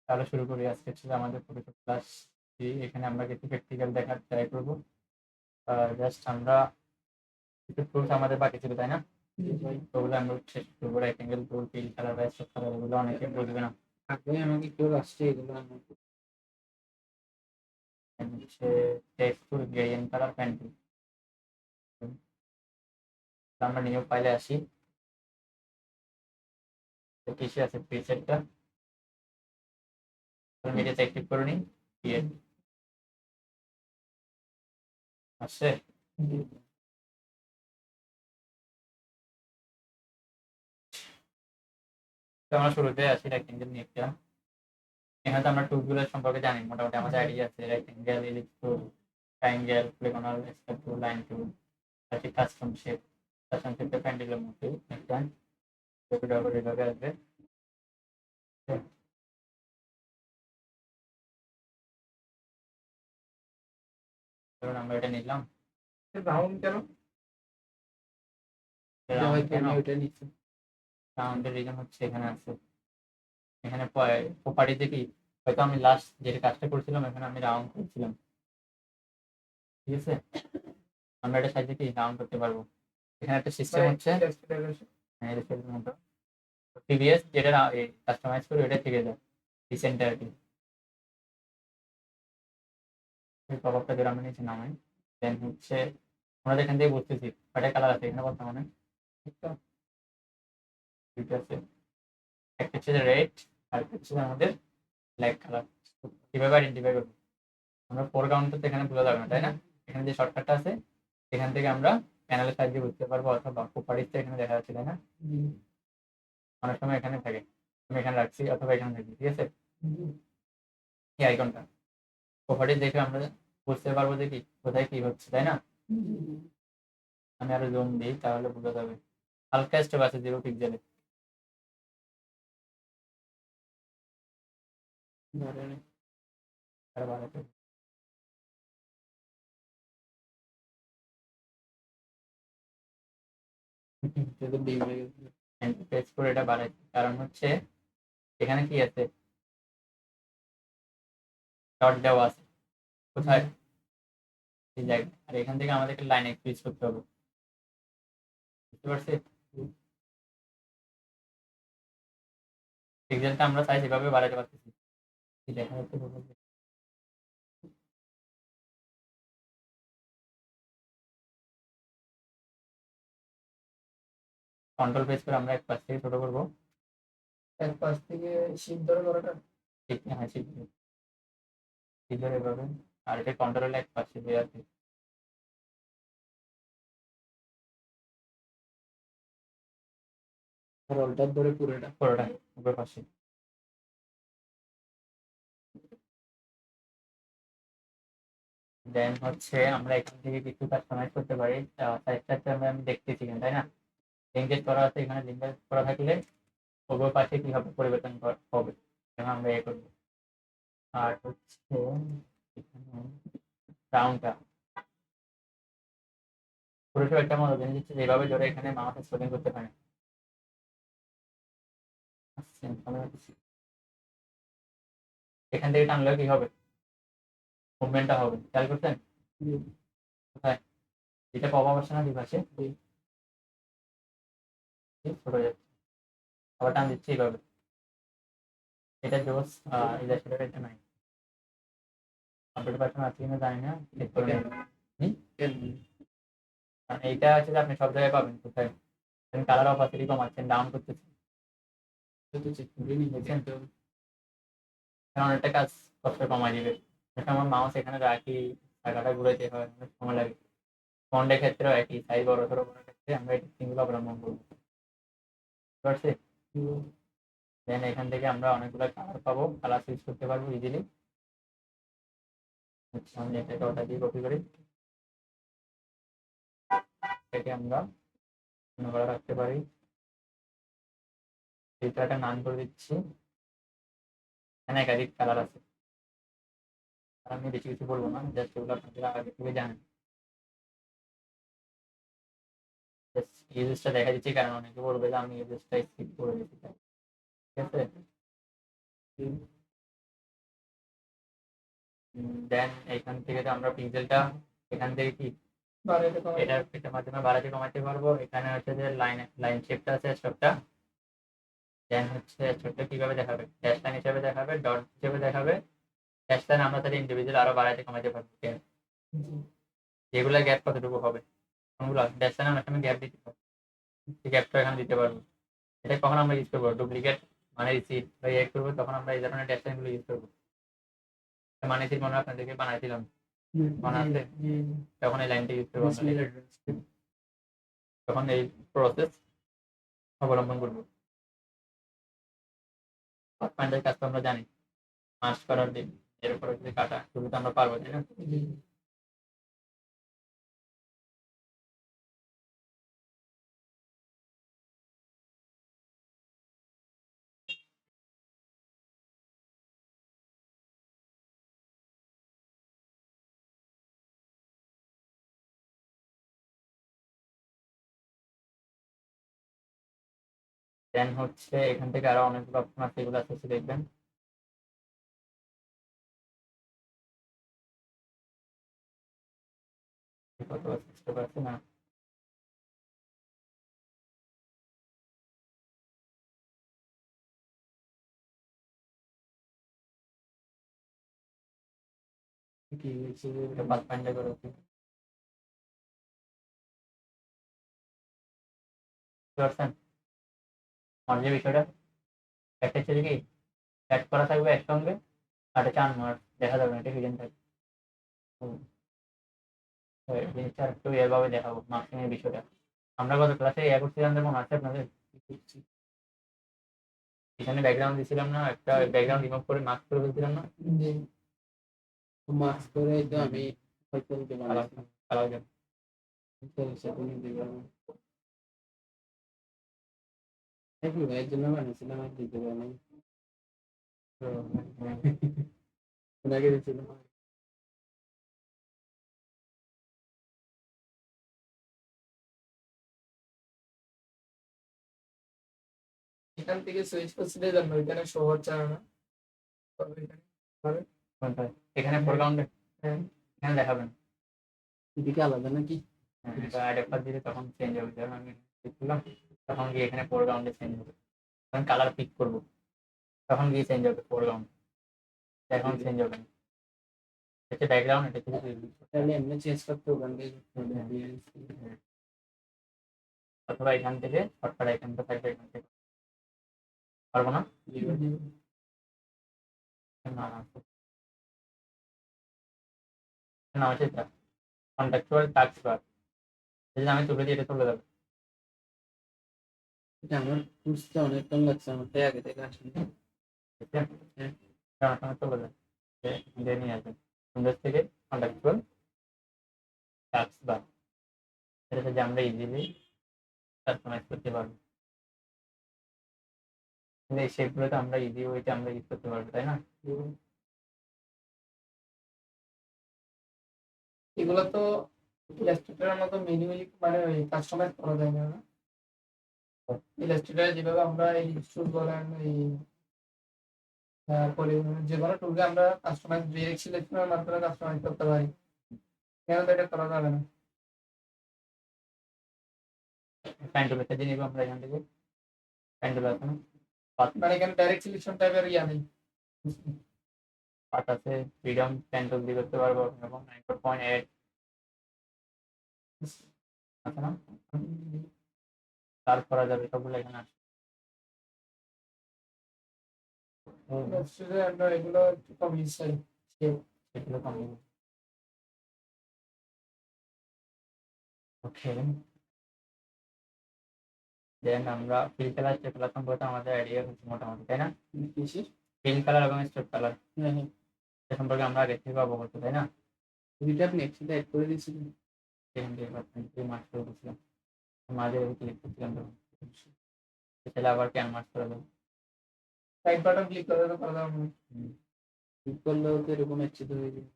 তাহলে শুরু করি। আজকে হচ্ছে আমাদের ফটোশপ ক্লাস 3। এখানে আমরা কিছু প্র্যাকটিক্যাল দেখার ট্রাই করবো। জাস্ট আমরা কিছু টুলস আমাদের বাকি ছিল, তাই না? ওগুলো আমরা শেষ করবো। রেক্টেঙ্গেল টুল, ফিল কালার, স্ট্রোক কালার, এগুলো অনেকে বুঝবে না। আগে আমাকে কেউ আসছে এগুলো হচ্ছে text tool, gradient colour, pen tool. আমরা নিউ ফাইলে আসি। কিসে আছে প্রিসেটটা, মিডিয়াতে অ্যাক্টিভ করে নিই। ক্রিয়েট আসছে। তো আমরা শুরুতে আসি রেক্টেঙ্গেল নিয়ে। এখানে তো আমরা টুলগুলো সম্পর্কে জানি, মোটামুটি আমাদের আইডিয়া আছে। Rectangle, ellipse tool, triangle, polygonal, square tool, line tool, আছে কাস্টম শেপ। কাস্টম শেপটা প্যান্ডেলের মধ্যে একটা ডবল এভাবে আসবে। ধরুন আমরা এটা নিলাম। রাউন্ড কেন? রাউন্ড কেন? ওইটা নিচ্ছে রাউন্ডের রিজন হচ্ছে এখানে আছে। এখানে প্রপার্টিতে কি, হয়তো আমি লাস্ট যে কাজটা করছিলাম এখানে আমি রাউন্ড করছিলাম, ঠিক আছে? আমরা এটা সাইজে কি রাউন্ড করতে পারবো। এখানে একটা সিস্টেম হচ্ছে প্রিভিয়াস যেটা কাস্টমাইজ করে ওটা থেকে যায় এই সেন্টারটি। পপআপটা যেটা আমরা নিচে নামাই, দেন হচ্ছে আমরা এখান থেকে বুঝতেছি কয়টা কালার আছে এখানে বর্তমানে। দুইটা আছে, একটা হচ্ছে রেড আর একটা হচ্ছে আমাদের ব্ল্যাক কালার। কিভাবে আইডেন্টিফাই করবো? আমরা ফোরগ্রাউন্ডটা তো এখানে বোঝা যাবে না, তাই না? এখানে যে শর্টকাটটা আছে এখান থেকে আমরা প্যানেলের সাহায্যে বুঝতে পারবো, অথবা প্রপার্টিসটা এখানে দেখা যাচ্ছে, তাই না? অনেক সময় এখানে থাকে, আমি এখানে রাখছি অথবা এখানে থাকি, ঠিক আছে? এই আইকনটা প্রপার্টিস দেখে আমরা বুঝতে পারবো যে কি কোথায় কি হচ্ছে, তাই না? আমি আরো জুম দিই তাহলে বোঝা যাবে। হালকা স্টেপ আছে 0 পিক্সেলে। পেজ করে এটা বাড়াই, কারণ হচ্ছে এখানে কি আছে, ডট দেওয়া আছে কোথায়, এই জায়গায়। আর এখান থেকে আমাদেরকে লাইন এক্সপ্রেস করতে হবে, বুঝতে পারছি? পিক্সেলটা আমরা সাইজ এভাবে বাড়াতে পারতেছি, দেখা যাচ্ছে। কন্ট্রোল প্রেস করে আমরা এক পাশ থেকে ছোট করবো, এক পাশ থেকে শীত ধরে করাটা ঠিক না? হ্যাঁ, ঠিক ধরে এভাবে। আর এটা কন্ট্রোল এক পাশে দিয়ে আছে। রোলটার ধরে পুরোটা পুরোটা উপর পাশে। দেন হচ্ছে আমরা এখান থেকে কিছু কাস্টমাইজ করতে পারি। সাইজটা আমি দেখতেছি এখানে, তাই না? লিঙ্কেজ করা আছে, এখানে লিঙ্কেজ করা থাকলে উপর পাশে কি হবে, পরিবর্তন হবে, যেমন আমরা এ করবো। আর হচ্ছে এখানে রাউন্ডটা পুরোটা একটা মতো জিনিস হচ্ছে, যেভাবে ধরে এখানে মাউস স্ক্রলিং করতে পারে। এখান থেকে টানলেও কি হবে, মুভমেন্টটা হবে, খেয়াল করছেন? কোথায় এটা পাওয়া যাচ্ছে না বিপাশে, ছোট যাচ্ছে। আবার টান দিচ্ছে এইভাবে, এটা জোস। ইলাস্ট্রেটর এটা নাই, কম্পিউটার পার্সন আছে কিনা জানি না, চেক করে নেবেন। এইটা হচ্ছে যে আপনি সব জায়গায় পাবেন। কোথায় কালার অপাসিটি কমাচ্ছেন, ডাউন করতেছেন, অনেকটা কাজ কষ্ট কমাই দিবে। আমার মাউস এখানে রাখি, টাকাটা ঘুরাইতে হয়, অনেক সময় লাগে। ফন্টের ক্ষেত্রেও একই, সাইজ বড় সড়ো করার ক্ষেত্রে আমরা এই টেকনিকগুলো অবলম্বন করবো, বুঝতে পারছি? দেন এখান থেকে আমরা অনেকগুলো কালার পাবো, কালার সুইচ করতে পারবো ইজিলি। আমি এটাকে ওটা দিয়ে কপি করি, এটাকে আমরা অন্য করে রাখতে পারি। ফিল্টারটা নান করে দিচ্ছি। এখানে একাধিক কালার আছে, আমি বেশি কিছু বলবো না, জাস্ট এগুলো আপনারা আগে থেকে জানেন। ইউজেসটা দেখা দিচ্ছি কারণ অনেকে বলবে যে আমি ইউজেসটা স্কিপ করে দিতে চাই, ঠিক আছে? দেন এখান থেকে তো আমরা পিক্সেলটা এখান থেকে কি বাড়াইতে কমাইতে এটার মাধ্যমে বাড়াতে কমাতে পারবো। এখানে হচ্ছে যে লাইন শেপটা আছে স্ট্রোকটা, দেন হচ্ছে স্ট্রোকটা কিভাবে দেখাবে, ড্যাশ লাইন হিসেবে দেখাবে, ডট হিসেবে দেখাবে। ড্যাশ লাইন আমরা তাহলে ইন্ডিভিজুয়াল আরো বাড়াতে কমাতে পারবো। যেগুলা গ্যাপ কতটুকু হবে, কোনগুলো ড্যাশ লাইন অনেক সময় গ্যাপ দিতে পারবো, সেই গ্যাপটা এখানে দিতে পারবো। এটা কখন আমরা ইউজ করবো, ডুপ্লিকেট মানে রিসিট বা ইয়ে করবো, তখন আমরা এই ধরনের ড্যাশ লাইনগুলো ইউজ করবো। মানে মনে হয় আপনাদেরকে বানাইছিলাম, মনে আছে? তখন এই লাইনটা ইউজ করবো আমরা। তখন এই প্রসেস অবলম্বন করবো। পাথফাইন্ডার কাজ তো আমরা জানি, মার্চ করার দিন এর উপরে যদি কাটা শুরু তো আমরা পারবো, তাই না? দেন হচ্ছে এখান থেকে আরো অনেকগুলো অপশন আছে, এগুলো আস্তে আস্তে দেখবেন। কত চেষ্টা করছে না, কি হয়েছে পাথফাইন্ডার করে বুঝতে পারছেন আমার যে বিষয়টা? একটা হচ্ছে কি অ্যাড করা থাকবে একসঙ্গে, আর একটা আনমার্ক দেখা যাবে না, এটা হিডেন থাকবে। জিনিসটা একটু এভাবে দেখাবো মার্কিং এর বিষয়টা। আমরা গত ক্লাসে ইয়ে করছিলাম, যেমন আছে আপনাদের এখানে ব্যাকগ্রাউন্ড দিছিলাম না, একটা ব্যাকগ্রাউন্ড রিমুভ করে মার্ক করে ফেলছিলাম না, মাস্ক করে তো আমি হয়তো দিতে পারছি কালার জন্য। এর জন্য বানিয়েছিলাম আর দিতে পারি নাই। তো, ওনাকে দিয়েছিলাম। এখান থেকে সুইচ করছিলে জন্য এখানে শো হচ্ছে না, তবে এখানে হবে। কোনটা? এখানে ফোরগ্রাউন্ডে হ্যাঁ, এখানে দেখাবেন। এদিকে আলাদা নাকি? হ্যাঁ, এটা অ্যাডাপ্টার দিলে তখন চেঞ্জ হবে, যেমন আমি দেখলাম তখন গিয়ে এখানে ফোরগ্রাউন্ডে চেঞ্জ হবে। তখন কালার পিক করবো, তখন গিয়ে চেঞ্জ হবে ফোরগ্রাউন্ড, এখন চেঞ্জ হবে না। এটা ব্যাকগ্রাউন্ড, এটা হচ্ছে তাহলে এমনি চেঞ্জ করতে ওখান থেকে অথবা এখান থেকে শর্টকাট আইকনটা থাকবে, এখান থেকে পারবো না। না না, না হচ্ছে এটা কন্ট্রাকচুয়াল টাস্ক বার, যদি আমি তুলে দিই এটা চলে যাবে। এটা আমার বুঝতে অনেক টাইম লাগছে, আমার তাই আগে থেকে আসেনি। ঠিক আছে, আমার সঙ্গে চলে যাবে, দিয়ে নিয়ে আসবেন উইন্ডোজ থেকে কন্ট্রাকচুয়াল টাস্ক বার, এটা যে আমরা ইজিলি কাস্টমাইজ করতে পারবো। কিন্তু এই শেপগুলো তো আমরা ইজি ওয়েতে আমরা ইউজ করতে পারবো, তাই না? এগুলো তো ইলাস্ট্রেটরের মতো মিনিমালি মানে ওই কাস্টমাইজ করা যায় না। ইলাস্ট্রেটরে যেভাবে আমরা এই টুল বলেন এই যে কোনো টুলকে আমরা কাস্টমাইজ ডিরেক্ট সিলেকশনের মাধ্যমে কাস্টমাইজ করতে পারি, কেন তো এটা করা যাবে না? ফাইন টুল দিয়ে নিব আমরা এখান থেকে, ফাইন টুল আছে না, মানে এখানে ডাইরেক্ট সিলেকশন টাইপের ইয়া নেই। পাত আছে, ফ্রিডম ফাইন টুল দিয়ে করতে পারবো, এবং 9.8 আছে না, সার্চ করা যাবে, সবগুলো এখানে আছে। ইলাস্ট্রেটরে আমরা এগুলো একটু কম ইউজ করি। সেগুলো কম ওকে। দেন আমরা ফিল কালার স্টেপ কালার সম্পর্কে আমাদের আইডিয়া হচ্ছে মোটামুটি, তাই না? কিসের? ফিল কালার এবং স্টেপ কালার হ্যাঁ হ্যাঁ, সে সম্পর্কে আমরা আগে থেকে অবগত, তাই না? দুইটা আপনি একসাথে অ্যাড করে দিয়েছিলেন। সেখান থেকে মার্ক করে দিয়েছিলাম, মাঝে ক্লিক করছিলাম তখন, সেটা আবার ক্যানভাস করে দেবো। রাইট বাটন ক্লিক করে তো করা যাবে না। হুম। ক্লিক করলেও তো এরকম একসাথে হয়ে যাবে।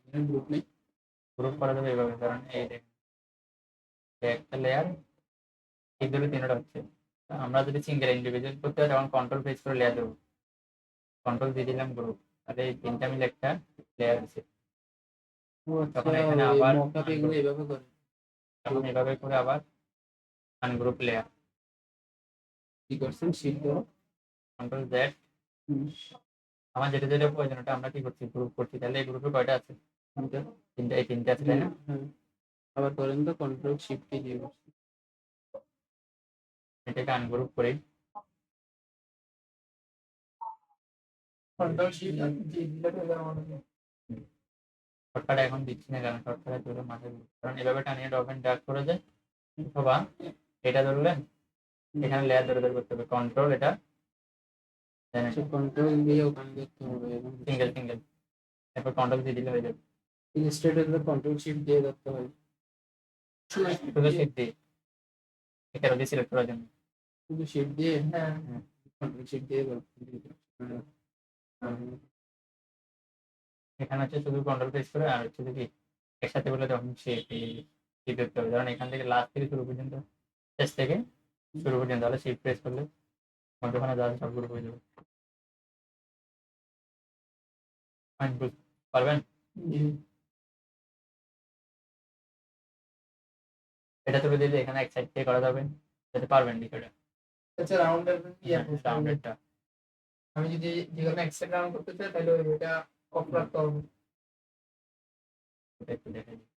এখানে গ্রুপ নেই। গ্রুপ করা যাবে এইভাবে, কারণ এই দেখেন একটা লেয়ার এই দুটো তিনটা হচ্ছে। তা আমরা যদি সিঙ্গেল ইন্ডিভিজুয়াল করতে হয় তখন কন্ট্রোল প্রেস করে লেয়ার দেবো, কন্ট্রোল দিয়ে দিলাম গ্রুপ, আর এই তিনটা মিলে একটা লেয়ার দিছে। ও আচ্ছা, তখন এখানে আবার মকআপ এগুলো এভাবে করে। তখন এভাবে করে আবার আনগ্রুপ লেয়ার, কি করছেন শিট ধরো। Control Z. হুম, আমার যেটা যেটা প্রয়োজন ওটা আমরা কি করছি, গ্রুপ করছি। তাহলে এই গ্রুপে কয়টা আছে? তিনটা। তিনটা, এই তিনটা আছে তাই না? হ্যাঁ, আবার করেন তো কন্ট্রোল শিফট কি দিয়ে করছেন। এটাকে আনগ্রুপ করি। কন্ট্রোল শিফট জি দিলে তো এবার আমাদের শর্টকাট এখন দিচ্ছি না, কারণ শর্টকাটে ধরে মাথায় ঘুরছে। কারণ এভাবে টানিয়ে ড্রপ ড্রাগ করে যায়। অথবা এটা ধরলেন, এখানে লেয়ার ধরে ধরে করতে হবে, কন্ট্রোল এটা কন্ট্রোল দিয়ে ওখানে দেখতে হবে এবং সিঙ্গেল সিঙ্গেল, তারপর কন্ট্রোল দিয়ে দিলে হয়ে যাবে। ইলাস্ট্রেটরে কন্ট্রোল শিফট দিয়ে করতে হয়। শুধু শিফট দিই এটা দিয়ে সিলেক্ট করার জন্য। শুধু শিফট দিয়ে, হ্যাঁ হ্যাঁ। কন্ট্রোল শিফট দিয়ে করতে এখানে হচ্ছে শুধু কন্ট্রোল প্রেস করে, আর হচ্ছে কি একসাথে বলে তখন শিফট করতে হবে। কারণ এখান থেকে লাস্ট থেকে শুরু পর্যন্ত, শেষ থেকে শুরু পর্যন্ত, তাহলে শিফট প্রেস করলে মধ্যখানে যা আছে সব গ্রুপ হয়ে যাবে। বুঝতে পারবেন? এটা তুলে দিলে এখানে এক সাইড থেকে করা যাবে, যেতে পারবেন বিষয়টা। আচ্ছা রাউন্ডের রাউন্ডেরটা আমি যদি যেখানে এক্সেল রাউন্ড করতে চাই তাহলে এটা অফ রাখতে হবে। একটু দেখে দিই।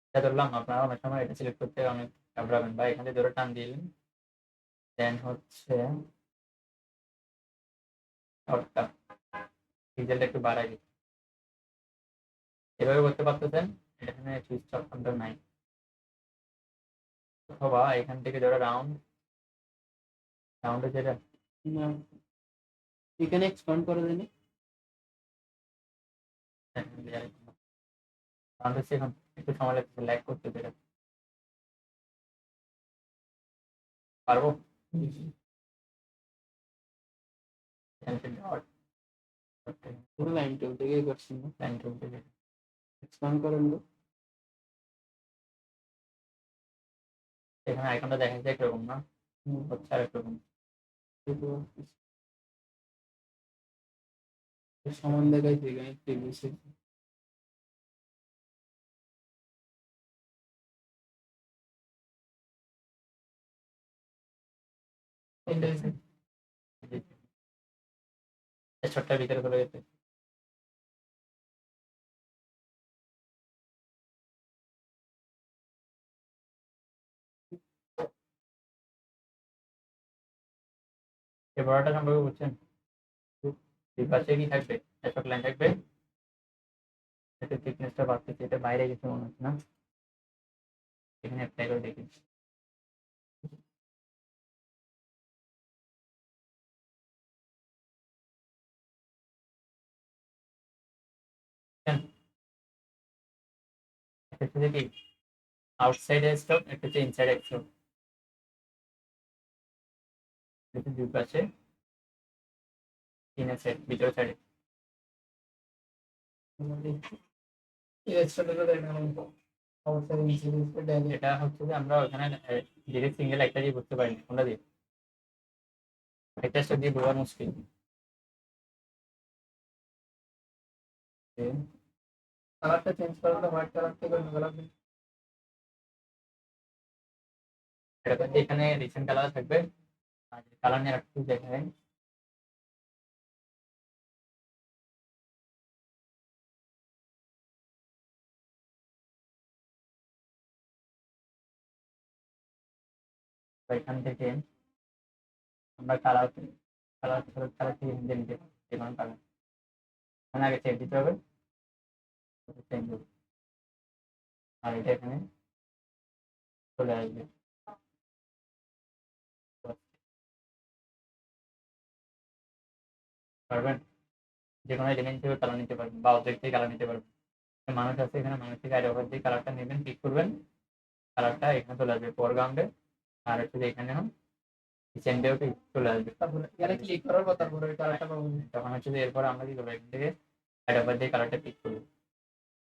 এটা ধরলাম, আপনারা অনেক সময় এটা সিলেক্ট করতে অনেক ঘাবড়াবেন, বা এখানে ধরে টান দিলেন, দেন হচ্ছে শর্টটা পিক্সেলটা একটু বাড়াই দিই। এভাবে করতে পারতেছেন, এখানে সুইচ অপশনটা নাই। অথবা এখান থেকে ধরো রাউন্ডে যেটা এখানে এক্সপান্ড করে দেন। রাউন্ড হচ্ছে এখন একটু সময় লাগছে, ল্যাগ করতে যেটা পারবো। পুরো লাইন টুল থেকে করছেন না, লাইন চলতে এক্সপান্ড করেন তো। এখানে আইকনটা দেখা যায় একরকম না, হচ্ছে আর একরকম। সমান দেখাইছে এখানে প্রিভিয়াস। ছোট্টার ভিতরে চলে গেছে। এই বড়টা সম্পর্কে বুঝছেন? দুই পাশে কি থাকবে, একটা লাইন থাকবে, এটা থিকনেসটা বাড়তেছে, এটা বাইরে গেছে মনে হচ্ছে না? এখানে অ্যাপ্লাই করে দেখি। একটা হচ্ছে কি আউটসাইড স্টক, একটা হচ্ছে ইনসাইড স্টক। দুই পাশে তিনের সাইড, ভিতরের সাইডে এটা হচ্ছে যে আমরা ওখানে ডিরেক্ট সিঙ্গেল একটা দিয়ে বুঝতে পারি না, কোনটা দিয়ে একটা স্টক দিয়ে বোঝা মুশকিল। কালারটা চেঞ্জ করলে হোয়াইট কালার থেকে অন্য কালার এটা এখানে রিসেন্ট কালার থাকবে, আর কালার নিয়ে একটু দেখায়। এখান থেকে আমরা কালার কালার কালার থেকে নিজে নিতে পারি, যে কোনো কালার এখানে আগে চেক দিতে হবে, চেঞ্জ হবে, আর এটা এখানে চলে আসবে। পারবেন? যে কোনো এলিমেন্ট হিসেবে কালার নিতে পারবেন, বা অবজেক্ট থেকে কালার নিতে পারবেন। মানুষ আছে এখানে, মানুষ থেকে আইডি ওভার দিয়ে কালারটা নেবেন, ক্লিক করবেন, কালারটা এখানে চলে আসবে ফোরগ্রাউন্ডে। আর হচ্ছে যে এখানে সেন্ডেও চলে আসবে। তারপরে এখানে ক্লিক করার পর তারপরে ওই কালারটা পাবো। তখন হচ্ছে যে এরপর আমরা কি করবো, এখান থেকে আইডি ওভার দিয়ে কালারটা ক্লিক করবো।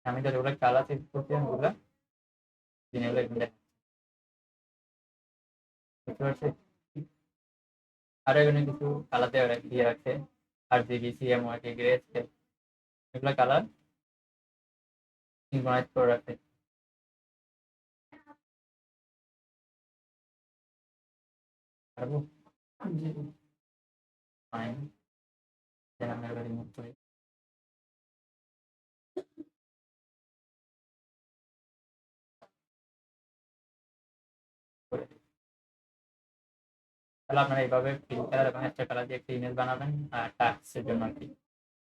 আমি যতগুলো কালার চেক করছি ওগুলো জিনিসগুলো এখানে দেখা বুঝতে পারছি। আরো এখানে কিছু কালার দিয়ে রাখছে, RGB, CMYK, grayscale এগুলো কালার সিনক্রোনাইজ করে রাখতে পারবো। জি ফাইন, দেন আমরা এবার রিমুভ করি। করে দিই। তাহলে আপনারা এইভাবে ফিল কালার এবং একটা কালার দিয়ে একটা ইমেজ বানাবেন আর টাস্কের জন্য আর কি,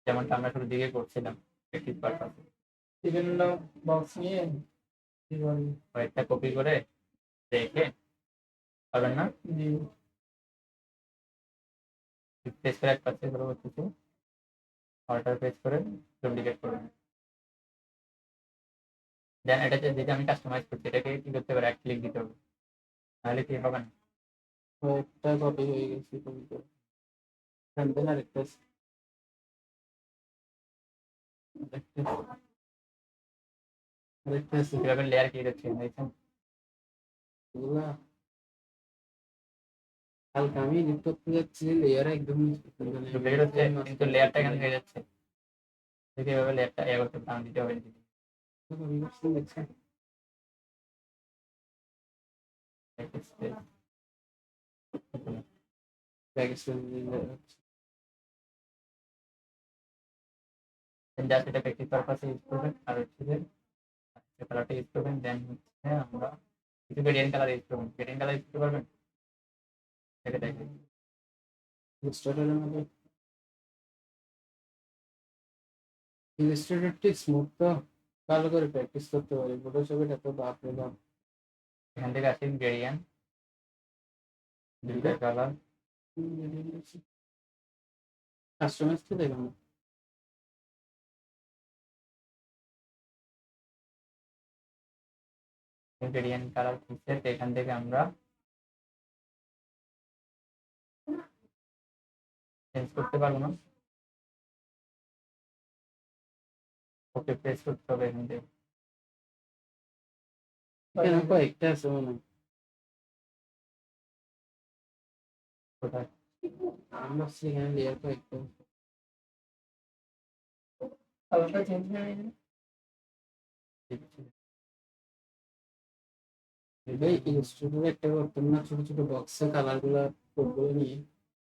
যেমনটা আমরা শুরু দিকে করছিলাম প্র্যাকটিস পারপাস। বিভিন্ন বক্স নিয়ে কি বলি? কয়েকটা কপি করে রেখে পারবেন না, জি প্রেস করে এক পাশে পরবর্তীতে অল্টার প্রেস করে ডুপ্লিকেট করবেন। দেন এটা যেটা আমি কাস্টমাইজ করছি এটাকে কি করতে পারে, এক ক্লিক দিতে হবে, নাহলে কি হবে না। একটা কপি হয়ে গেছে তুমি তো দেন আরেকটা আরেকটা আছে কিভাবে লেয়ার কি দেখছেন দেখছেন, এগুলা হালকা আমি এডিট করতে যাচ্ছি লেয়ার একদম ডুপ্লিকেট হচ্ছে কিন্তু লেয়ারটা এখানে হয়ে যাচ্ছে। দেখি এভাবে লেয়ারটা ইয়ে করতে দাম দিতে হবে। জাস্ট এটা প্র্যাকটিস পারপাসে ইউজ করবেন আর হচ্ছে যে কালারটা ইউজ করবেন। দেন হচ্ছে আমরা কিছু গ্রেডিয়েন্ট কালার ইউজ করবেন। গ্রেডিয়েন্ট কালার ইউজ করতে পারবেন, দেখে দেখে ইলাস্ট্রেটর ঠিক স্মুথ তো ভালো করে প্র্যাকটিস করতে পারি, ফটোশপে এত বাপরে বাপ। এখান থেকে আসি গ্রেডিয়েন্ট, দুইটা কালার কাস্টমাইজ তো দেখুন গ্রেডিয়েন্ট কালার খুঁজছে, তো এখান থেকে আমরা চেঞ্জ করতে পারবো না, ওকে প্রেস করতে হবে এখান থেকে। কয়েকটা আছে মনে হয় কোথায় আমি ভাবছি এখানে লেয়ার কয়েকটা কালারটা চেঞ্জ হয়ে গেছে। ভাই ইলাস্ট্রেটর একটা করতাম না ছোট ছোট বক্সে কালার গুলা কোডগুলো নিয়ে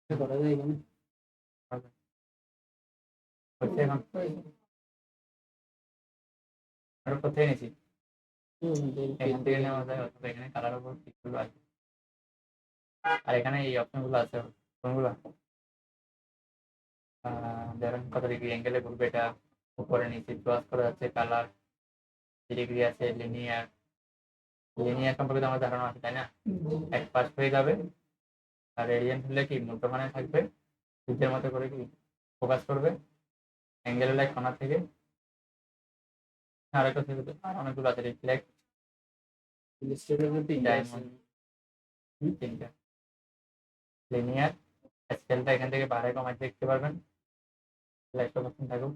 এটা করা যায় এখানে হচ্ছে এখন আরো কোথায় নিয়েছি, এখান থেকে নেওয়া যায় অথবা এখানে কালার উপর ক্লিক করলে আসবে। আর এখানে এই অপশন গুলো আছে কোনগুলো, ধরেন কত ডিগ্রি অ্যাঙ্গেলে ঘুরবে এটা, উপরে নিচে ক্রস করা যাচ্ছে, কালার ডিগ্রি আছে, লিনিয়ার। লিনিয়ার সম্পর্কে তো আমার ধারণা আছে তাই না, এক পাশ হয়ে যাবে। আর রেডিয়ান হলে কি মধ্যখানে থাকবে, সূর্যের মতো করে কি ফোকাস করবে, অ্যাঙ্গেল হলে কোণা থেকে। আরেকটা থেকে আর অনেকগুলো আছে, রিফ্লেক্ট, ইলাস্ট্রেটরের তিনটা আছে ডায়মন্ড, তিনটা। লিনিয়ার স্কেলটা এখান থেকে বাড়ায় কমায় দেখতে পারবেন, 100% থাকুক।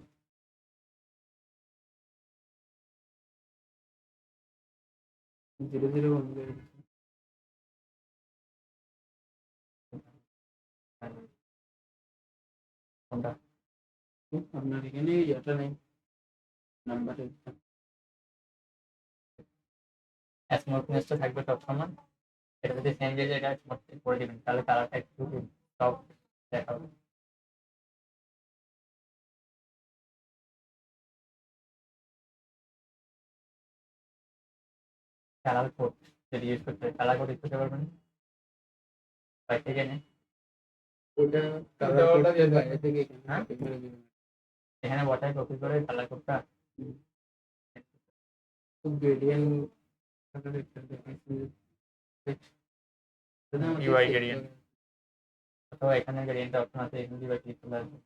ধীরে ধীরে বন্ধ করে দিচ্ছি। কোনটা আপনার এখানে ইয়েটা নেই নাম্বারের স্মুথনেসটা থাকবে সবসময়। এটা যদি চেঞ্জ হয়ে যায় এটা করে দিবেন, তাহলে কালারটা একটু সব দেখাবে। কালার কোড যদি ইউজ করতে হয় কালার কোড ইউজ করতে পারবেন বাইরে থেকে এনে। ওটা কালার কোডটা দিয়ে বাইরে থেকে এখানে হ্যাঁ? কপি করে দিবেন। এখানে বসায় কপি করে কালার কোডটা তো গ্রেডিয়েন্ট দেখতে দেখাচ্ছি UI gradient অথবা এখানে গ্রেডিয়েন্ট অপশন আছে, এখানে দিলে ক্লিক করলে আসবে।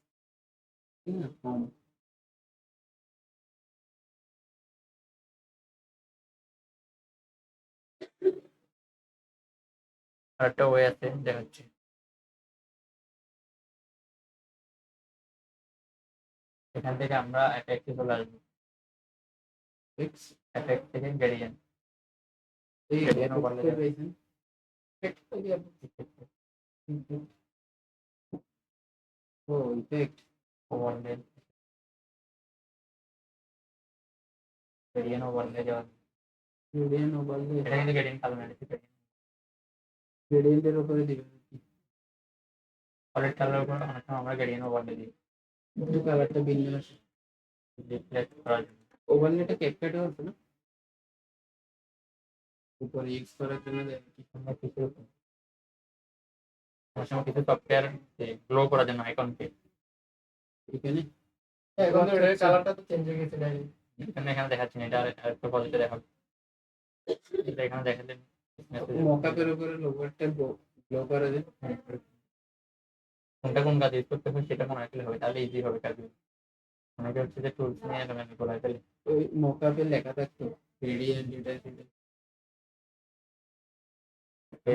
আর একটা ওয়ে আছে দেখাচ্ছি, এখান থেকে আমরা এফেক্টে চলে আসবো, এফেক্ট থেকে গ্রেডিয়েন্ট, এই গ্রেডিয়েন্ট এফেক্ট ওভারলে করে যাবে। পেয়েছেন এফেক্ট ও ইফেক্ট ওভারলে গ্রেডিয়েন্ট ওভারলে দেওয়া গ্রেডিয়েন্ট ওভারলে এটা কিন্তু গ্রেডিয়েন্ট কালার না, এটা গ্রেডিয়েন্টের উপরে দিবেন সলিড কালারের উপর অনেক সময় আমরা গ্রেডিয়েন্ট ওভারলে দিই একটু কালারটা ভিন্ন আসে। রিফ্লেক্ট করার জন্য। ওভারলেটা ক্যাপকাটে হচ্ছে না, উপরে ইউজ করার জন্য দেয় আর কি। আমরা কিছু অনেক সময় কিছু সফটওয়্যার গ্লো করার জন্য আইকনকে এখানে এখন তো এটার কালারটা তো চেঞ্জ হয়ে গেছে ডাইরেক্ট। এখানে দেখাচ্ছি না, এটা আরেকটু পজিটিভ দেখাবে। এটা এখানে দেখালে মকআপের উপরে লোগোটা গ্লো করে দেন। কোনটা কোন কাজ ইউজ করতে হবে সেটা মনে রাখলে হবে, তাহলে ইজি হবে কাজ। অনেকে হচ্ছে যে টুলস নিয়ে এলোমেলো করে ফেলে। ওই মকআপে লেখা থাকতো গ্রেডিয়েন্ট এটা সেটা।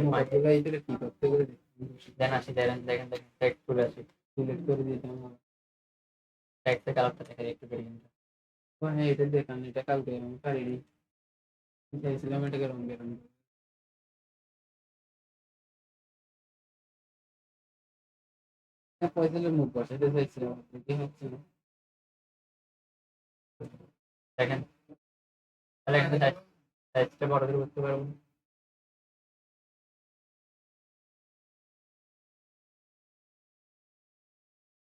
মকআপগুলো এই কি করতে করে দেন আসি দেখেন দেখেন দেখেন টেক্সট চলে আসি, সিলেক্ট করে দিতাম। টেক্সটের কালারটা দেখা যায় একটু গ্রেডিয়েন্ট। হ্যাঁ এটা দেখান, এটা কালকে আমি পারিনি, চাইছিলাম এটাকে রং বেরঙ। পয়সালের মুখ বসাতে চাইছিলাম, কি হচ্ছে না। দেখেন তাহলে এখানে সাইজটা বড়দের করতে পারবো।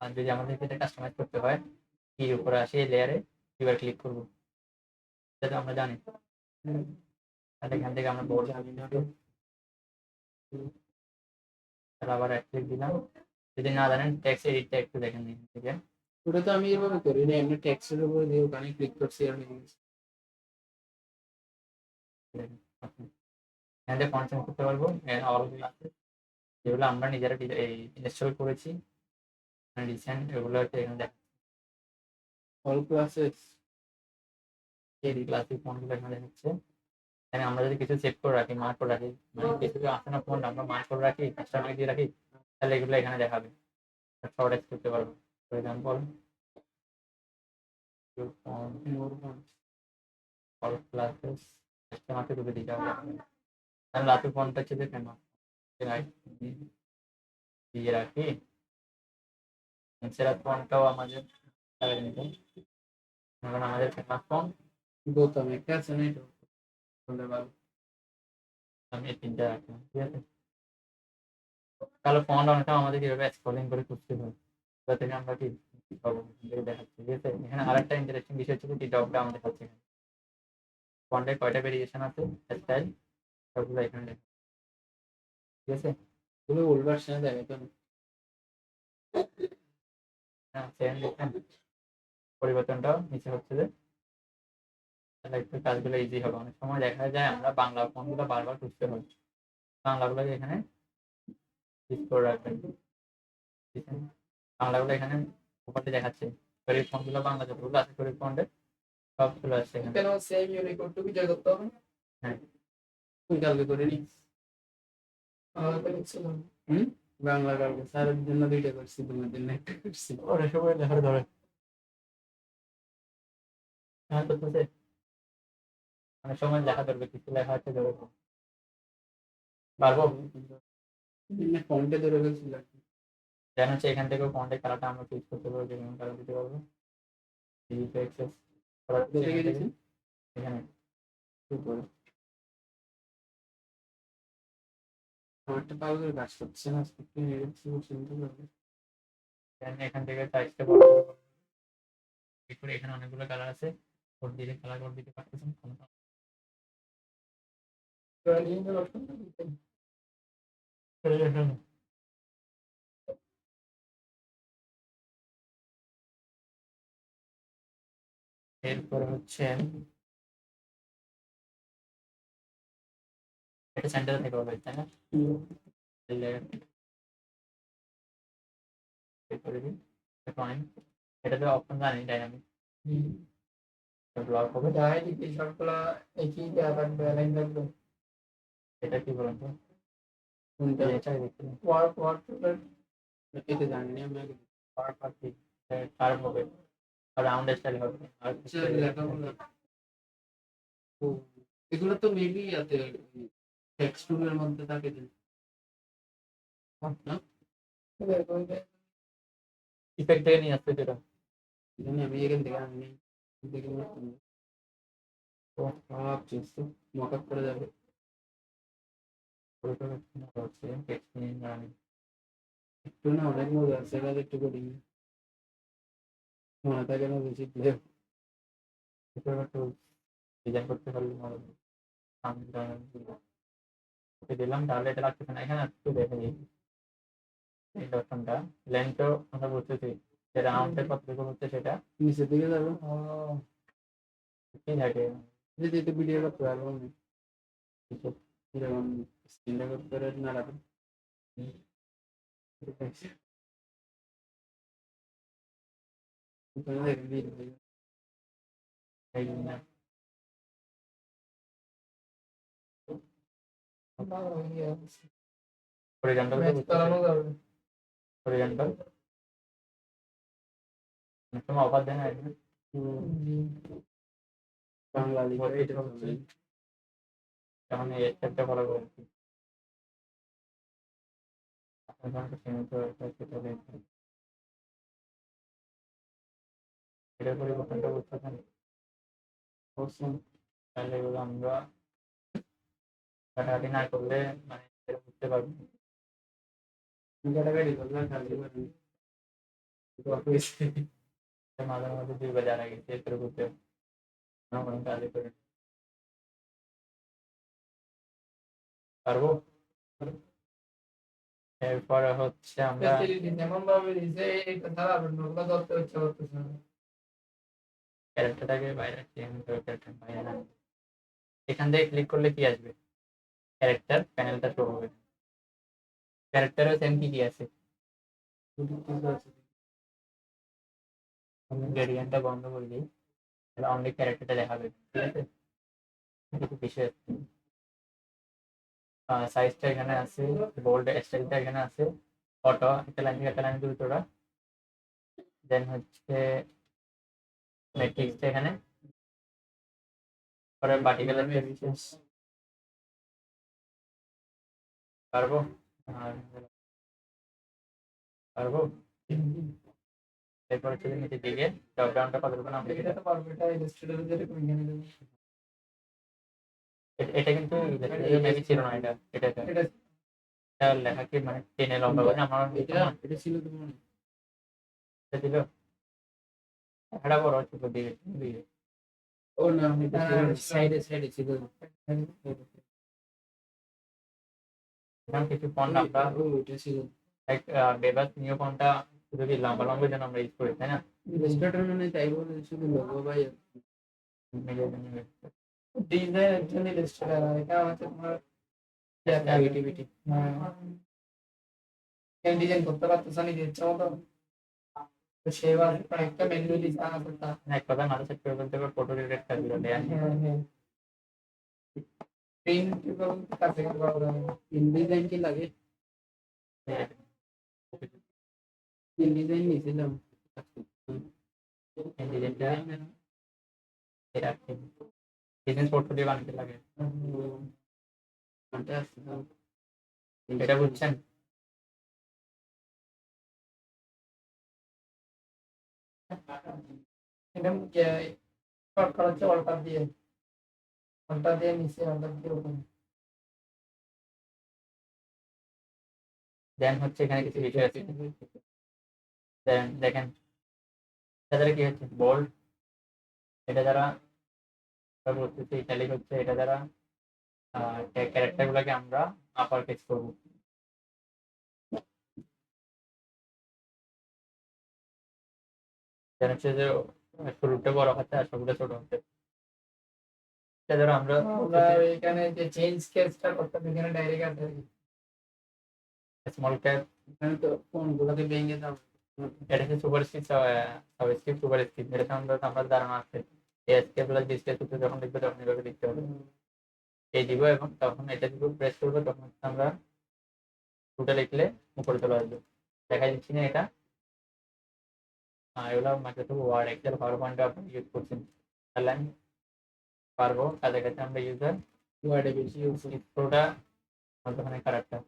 আর যদি আমাদেরকে এটা কাস্টমাইজ করতে হয়, কি উপরে আসি এই লেয়ারে এবার ক্লিক করবো, সেটা তো আমরা জানি। তাহলে এখান থেকে আমরা বড় জানি না। তাহলে আবার এক ক্লিক দিলাম। যদি না জানেন টেক্সট এডিটটা একটু দেখেন এখান থেকে। ওটা তো আমি এভাবে করি না, এমনি টেক্সটের উপরে দিয়ে ওখানে ক্লিক করছি আর হয়ে গেছে। এখান থেকে ফন্ট চেঞ্জ করতে পারবো, অলগুলো আছে যেগুলো আমরা নিজেরা ইনস্টল করেছি রিসেন্ট, এগুলো হচ্ছে এখানে দেখা অল ক্লাসেস এই ক্লাসিক ফন্টগুলো এখানে দেখাচ্ছে। এখানে আমরা যদি কিছু সেভ করে রাখি, মার্ক করে রাখি, মানে কিছু আছে না ফন্ট আমরা মার্ক করে রাখি, কাস্টমাইজ দিয়ে রাখি, তাহলে এগুলো এখানে দেখাবে, শর্ট এক্স করতে পারবো। For example more font all classes কাস্টমারকে দুটো দিতে হবে। তাহলে লাস্ট ফন্টটা হচ্ছে যে কেন দিয়ে রাখি, সেরা ফন্টটাও আমাদের লাগাই নিতে। এখন আমাদের ফেমাস ফন্ট বোতাম একটা আছে না, এটা বলতে পারবো। আমি এই তিনটা রাখলাম, ঠিক আছে। তাহলে ফন্ট অনেক সময় আমাদের কিভাবে স্ক্রলিং করে খুঁজতে হবে, কোথা থেকে আমরা কি পাবো দেখাচ্ছি, ঠিক আছে। এখানে আরেকটা ইন্টারেস্টিং বিষয় হচ্ছে কি ড্রপ ডাউন দেখাচ্ছে। ফন্টের কয়টা ভেরিয়েশন আছে, স্টাইল সবগুলো এখানে দেখা, ঠিক আছে। এগুলো ওল্ড ভার্সনে দেখাই তো না। হ্যাঁ সেম দেখেন পরিবর্তনটাও নিচে হচ্ছে যে, তাহলে একটু কাজগুলো ইজি হবে। অনেক সময় দেখা যায় আমরা বাংলা ফন্টগুলো বারবার খুঁজতে হয়, বাংলাগুলোকে এখানে ক্লিক করে রাখবেন, ঠিক আছে। বাংলাগুলো এখানে উপরে দেখাচ্ছে, শরীর ফন্টগুলো বাংলা যতগুলো আছে শরীর ফন্টে সব চলে আসছে এখানে। কেন সেম ইউনিকোডটুকু জয় করতে হবে? হ্যাঁ তুই কালকে করে নি আমাকে লিখছিলাম বাংলা কালকে স্যারের জন্য দুইটা করছি, তোমার জন্য একটা করছি। ওরে সবাই লেখার ধরে হ্যাঁ করতেছে, অনেক সময় লেখা ধরবে, কিছু লেখা আছে ধরে পারবো। ফন্টে ধরে ফেলছিল। দেন হচ্ছে এখান থেকেও ফন্টের কালারটা আমরা চুজ করতে পারবো, যে কোনো কালার দিতে পারবো। কোথা থেকে দিয়েছেন? এখানে উপরে আমারটা পাওয়া করে কাজ করছে না, একটু নেড়েছি শুনতে পারবে। দেন এখান থেকে সাইজটা বড় করে করবো। এরপরে এখানে অনেকগুলো কালার আছে, কোড দিলে কালার কোড দিতে পারতেছেন কোনো গ্রেডিয়েন্টের অপশনটা দিতেন। সমস্যা। এরপরে হচ্ছে এটা সেন্টারে থেকে হবে, তাই না? তাহলে করে দিন পয়েন্ট, এটাতে অপশন জানি ডাইনামিক ব্লক হবে। ডাইরেক্ট এই সবগুলা একই দেওয়া থাকবে, লাইন থাকবে। এটা কি বলেন তো, কোনটা? এটা দেখতে ওয়ার্ড এটা জানি না আমি আগে। পারপাসলি কার্ভ হবে আর রাউন্ড স্টাইল হবে আর আচ্ছা, লেখাগুলো ও, এগুলো তো মেবি আছে টেক্সট টুলের মধ্যে থাকে যে, না? ইফেক্ট থেকে নিয়ে আসতে যেটা জানি আমি এখান থেকে আনি দেখে মারতাম না। তো সব চিপস মক আপ করে যাবে। ছোট ছোট হচ্ছে টেক্সট নিয়ে আমি একটু না অনেক মজা আছে কাজ একটু করি মনে থাকে না বেশি প্লে ছোট ছোট ডিজাইন করতে পারলে ভালো হবে। আমি ওকে দিলাম তাহলে এটা লাগতেছে না এখানে একটু দেখে দিই এই ডটনটা লেন্থও আমরা বুঝতেছি যে রাউন্ডের কতটুকু হচ্ছে সেটা নিচের দিকে যাবো কি থাকে যদি একটু ভিডিও করতে পারবো আমি যেমন স্ক্রিন রেকর্ড করে নাড়াবে ওখানে দেখে ভিডিও এই না হরিজন্টাল ম্যাচ করানো যাবে হরিজন্টাল অনেক সময় অফার দেয় না এখানে বাংলা লিখে এটা হচ্ছে যখন এই স্টেপটা ফলো করছি সীমিত এটার পরিবর্তনটা বুঝতেছেন অবশ্যই তাহলে এগুলো আমরা কাটাকাটি না করলে মানে এটা বুঝতে পারবো গাড়ি করলে খালি করে মাঝে মাঝে 2 বার জানা গেছে এর করতে কোনো কাজে করে পারবো এরপরে হচ্ছে আমরা যেমন ভাবে দিছে এই কথা আর নৌকা ধরতে ইচ্ছা করতেছে না ক্যারেক্টারটাকে বাইরে ক্যারেক্টার বাইরে না এখান থেকে ক্লিক করলে কি আসবে ক্যারেক্টার প্যানেলটা শো হবে ক্যারেক্টারও সেম কি আছে গ্রেডিয়েন্টটা বন্ধ করে দিই তাহলে অনলি ক্যারেক্টারটা দেখাবে ঠিক আছে কিছু বিষয় সাইজটা এখানে আছে বোল্ড স্টাইলটা এখানে আছে অটো একটা লাইন থেকে একটা লাইন তুলতে ওরা দেন হচ্ছে ম্যাট্রিক্সটা এখানে পরে ভার্টিক্যাল পারবো আর পারবো এরপরে চলে নিচে দিকে ড্রপ ডাউনটা কতটুকু নাম এটা তো পারবে এটা ইলাস্ট্রেটরে যেরকম এখানে দেবে এটা কিন্তু মেবি ছিল না এটা এটা এটা এটা লেখা কি মানে টেনে লম্বা করে আমার এটা এটা ছিল তো মনে এটা দিল এটা বড় ছোট দিকে দিকে ও না এটা সাইডে সাইডে ছিল এখন কিছু ফন্ট আমরা ও এটা ছিল লাইক বেবাস নিউ ফন্টটা যদি লম্বা লম্বা যেন আমরা ইউজ করি তাই না ইলাস্ট্রেটর মানে তাই বলে শুধু লোগো বা ডিজাইনের জন্য ইলাস্ট্রেটর এটা হচ্ছে তোমার ক্রিয়েটিভিটি ডিজাইন করতে পারতেছ না নিজের ইচ্ছা মতো তো সেবার একটা ম্যানুয়ালি জানা করতে এক কথা মাথা সেট করে বলতে পারবো ফটো রিলেটেড কাজগুলো দেয়া প্রিন্ট কাছে ইনডিজাইন কি লাগে ইনডিজাইন নিয়েছিলাম ডিজাইনটা এটা বিজনেস পোর্টফোলিও বানাতে লাগে কোনটা আছে এটা বুঝছেন এটা শর্ট করা হচ্ছে অল্টার দিয়ে নিচে অল্টার দিয়ে উপরে দেন হচ্ছে এখানে কিছু বিষয় আছে দেন দেখেন এটা দ্বারা কি হচ্ছে বোল্ড এটা দ্বারা বলতেছি ইটালিক হচ্ছে এটা দ্বারা ক্যারেক্টার গুলাকে আমরা আপার কেস করবো দেন হচ্ছে যে শুরুটা বড় হচ্ছে আর সবগুলো ছোট হচ্ছে এটা দ্বারা আমরা আমরা এখানে যে চেঞ্জ কেসটা করতে এখানে ডাইরেক্ট আছে স্মল ক্যাপ এখানে তো ফোনগুলোকে ভেঙে দাও এটা হচ্ছে super script subscript super script এটা সম্বন্ধে আমরা ধারণা আছে এসকে প্লাস ডিসপ্লে সূত্র যখন লিখবে তখন এভাবে লিখতে হবে এই দিব এবং তখন এটা যদি প্রেস করবো তখন আমরা দুটো লিখলে উপরে চলে আসবে দেখা যাচ্ছে না এটা এগুলো মাইক্রোসফট ওয়ার্ড এক্সেল পাওয়ার পয়েন্টে আপনি ইউজ করছেন তাহলে আমি পারবো কাছাকাছি আমরা ইউজার ওয়ার্ডে বেশি পুরোটা ওখানে খারাপটা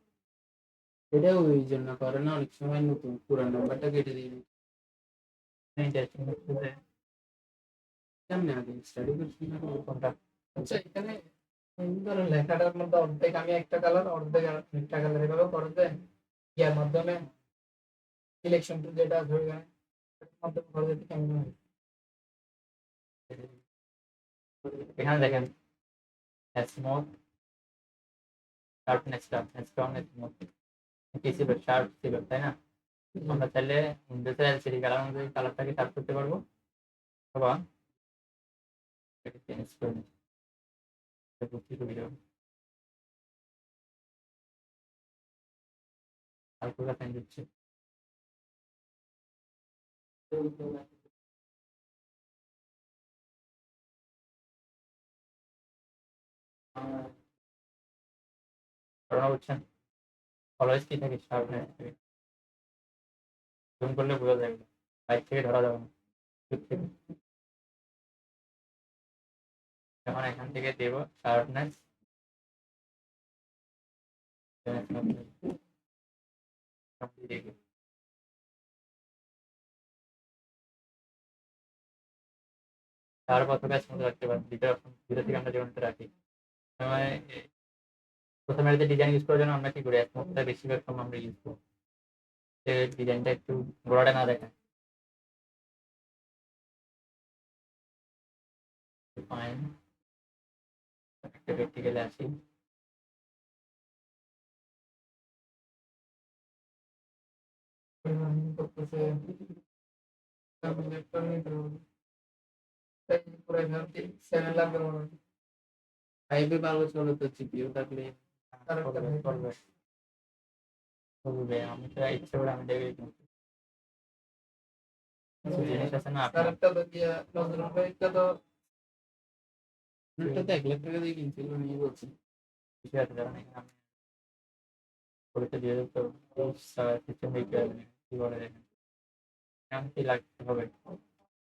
এটা ওই জন্য করে না অনেক সময় নতুন পুরান নাম্বারটা কেটে দিই ইন্টারেস্টিং হচ্ছে যে কেমনে আগে স্টাডি করছি না কোনটা আচ্ছা এখানে এই ধরেন লেখাটার মধ্যে অর্ধেক আমি একটা কালার অর্ধেক একটা কালার এভাবে করে দেয় ইয়ার মাধ্যমে সিলেকশন টুল যেটা আছে ওইখানে মাধ্যমে করে দিতে কেমন হয়? এখানে দেখেন স্মুথ শার্পনেস স্ট্রংনেস স্মুথ কি ছিল শার্প ছিল তাই না? আমরা চাইলে উইন্ডোজের এলসিডি কালার অনুযায়ী কালারটাকে শার্প করতে পারবো অথবা এটাকে চেঞ্জ করে নিতে সুবিধা হবে। আর কোথাও চেঞ্জ হচ্ছে কারণ বুঝছেন অলওয়েজ কি থাকে শার্পনেস থাকে জুম করলে বোঝা যাবে না বাইক থেকে ধরা যাবে না দূর থেকে। যখন এখান থেকে দেবো শার্পনেস তার কতটা স্মুথ রাখতে পারেন দুটো থেকে আমরা যেমন রাখি সময় প্রথমে যে ডিজাইন ইউজ করার জন্য আমরা কি করি স্মুথটা বেশিরভাগ সময় আমরা ইউজ করি ডিজাইনটা একটু গোড়াটা না দেখায় ফাইন একটা প্র্যাকটিক্যালে আসি করতেছে আমি ল্যাপটপ নিয়ে দেবো তাই পুরো এখানে 7 লাখ দেবো ফাইভে ভালো চলে তো জিপিও থাকলে করবে করবে করবে আমি তো ইচ্ছে করে আমি দেখে কিছু জিনিস আছে না আপনার আরেকটা তো দিয়ে নজরুল ভাইটা তো একটা তো 1 লাখ টাকা দিয়ে কিনছিল নিয়ে বলছি কিছু আছে যারা নাকি আমি পরীক্ষা দিয়ে তো সিস্টেম দেখতে হবে কি বলে দেখেন কেমন কি লাগতে হবে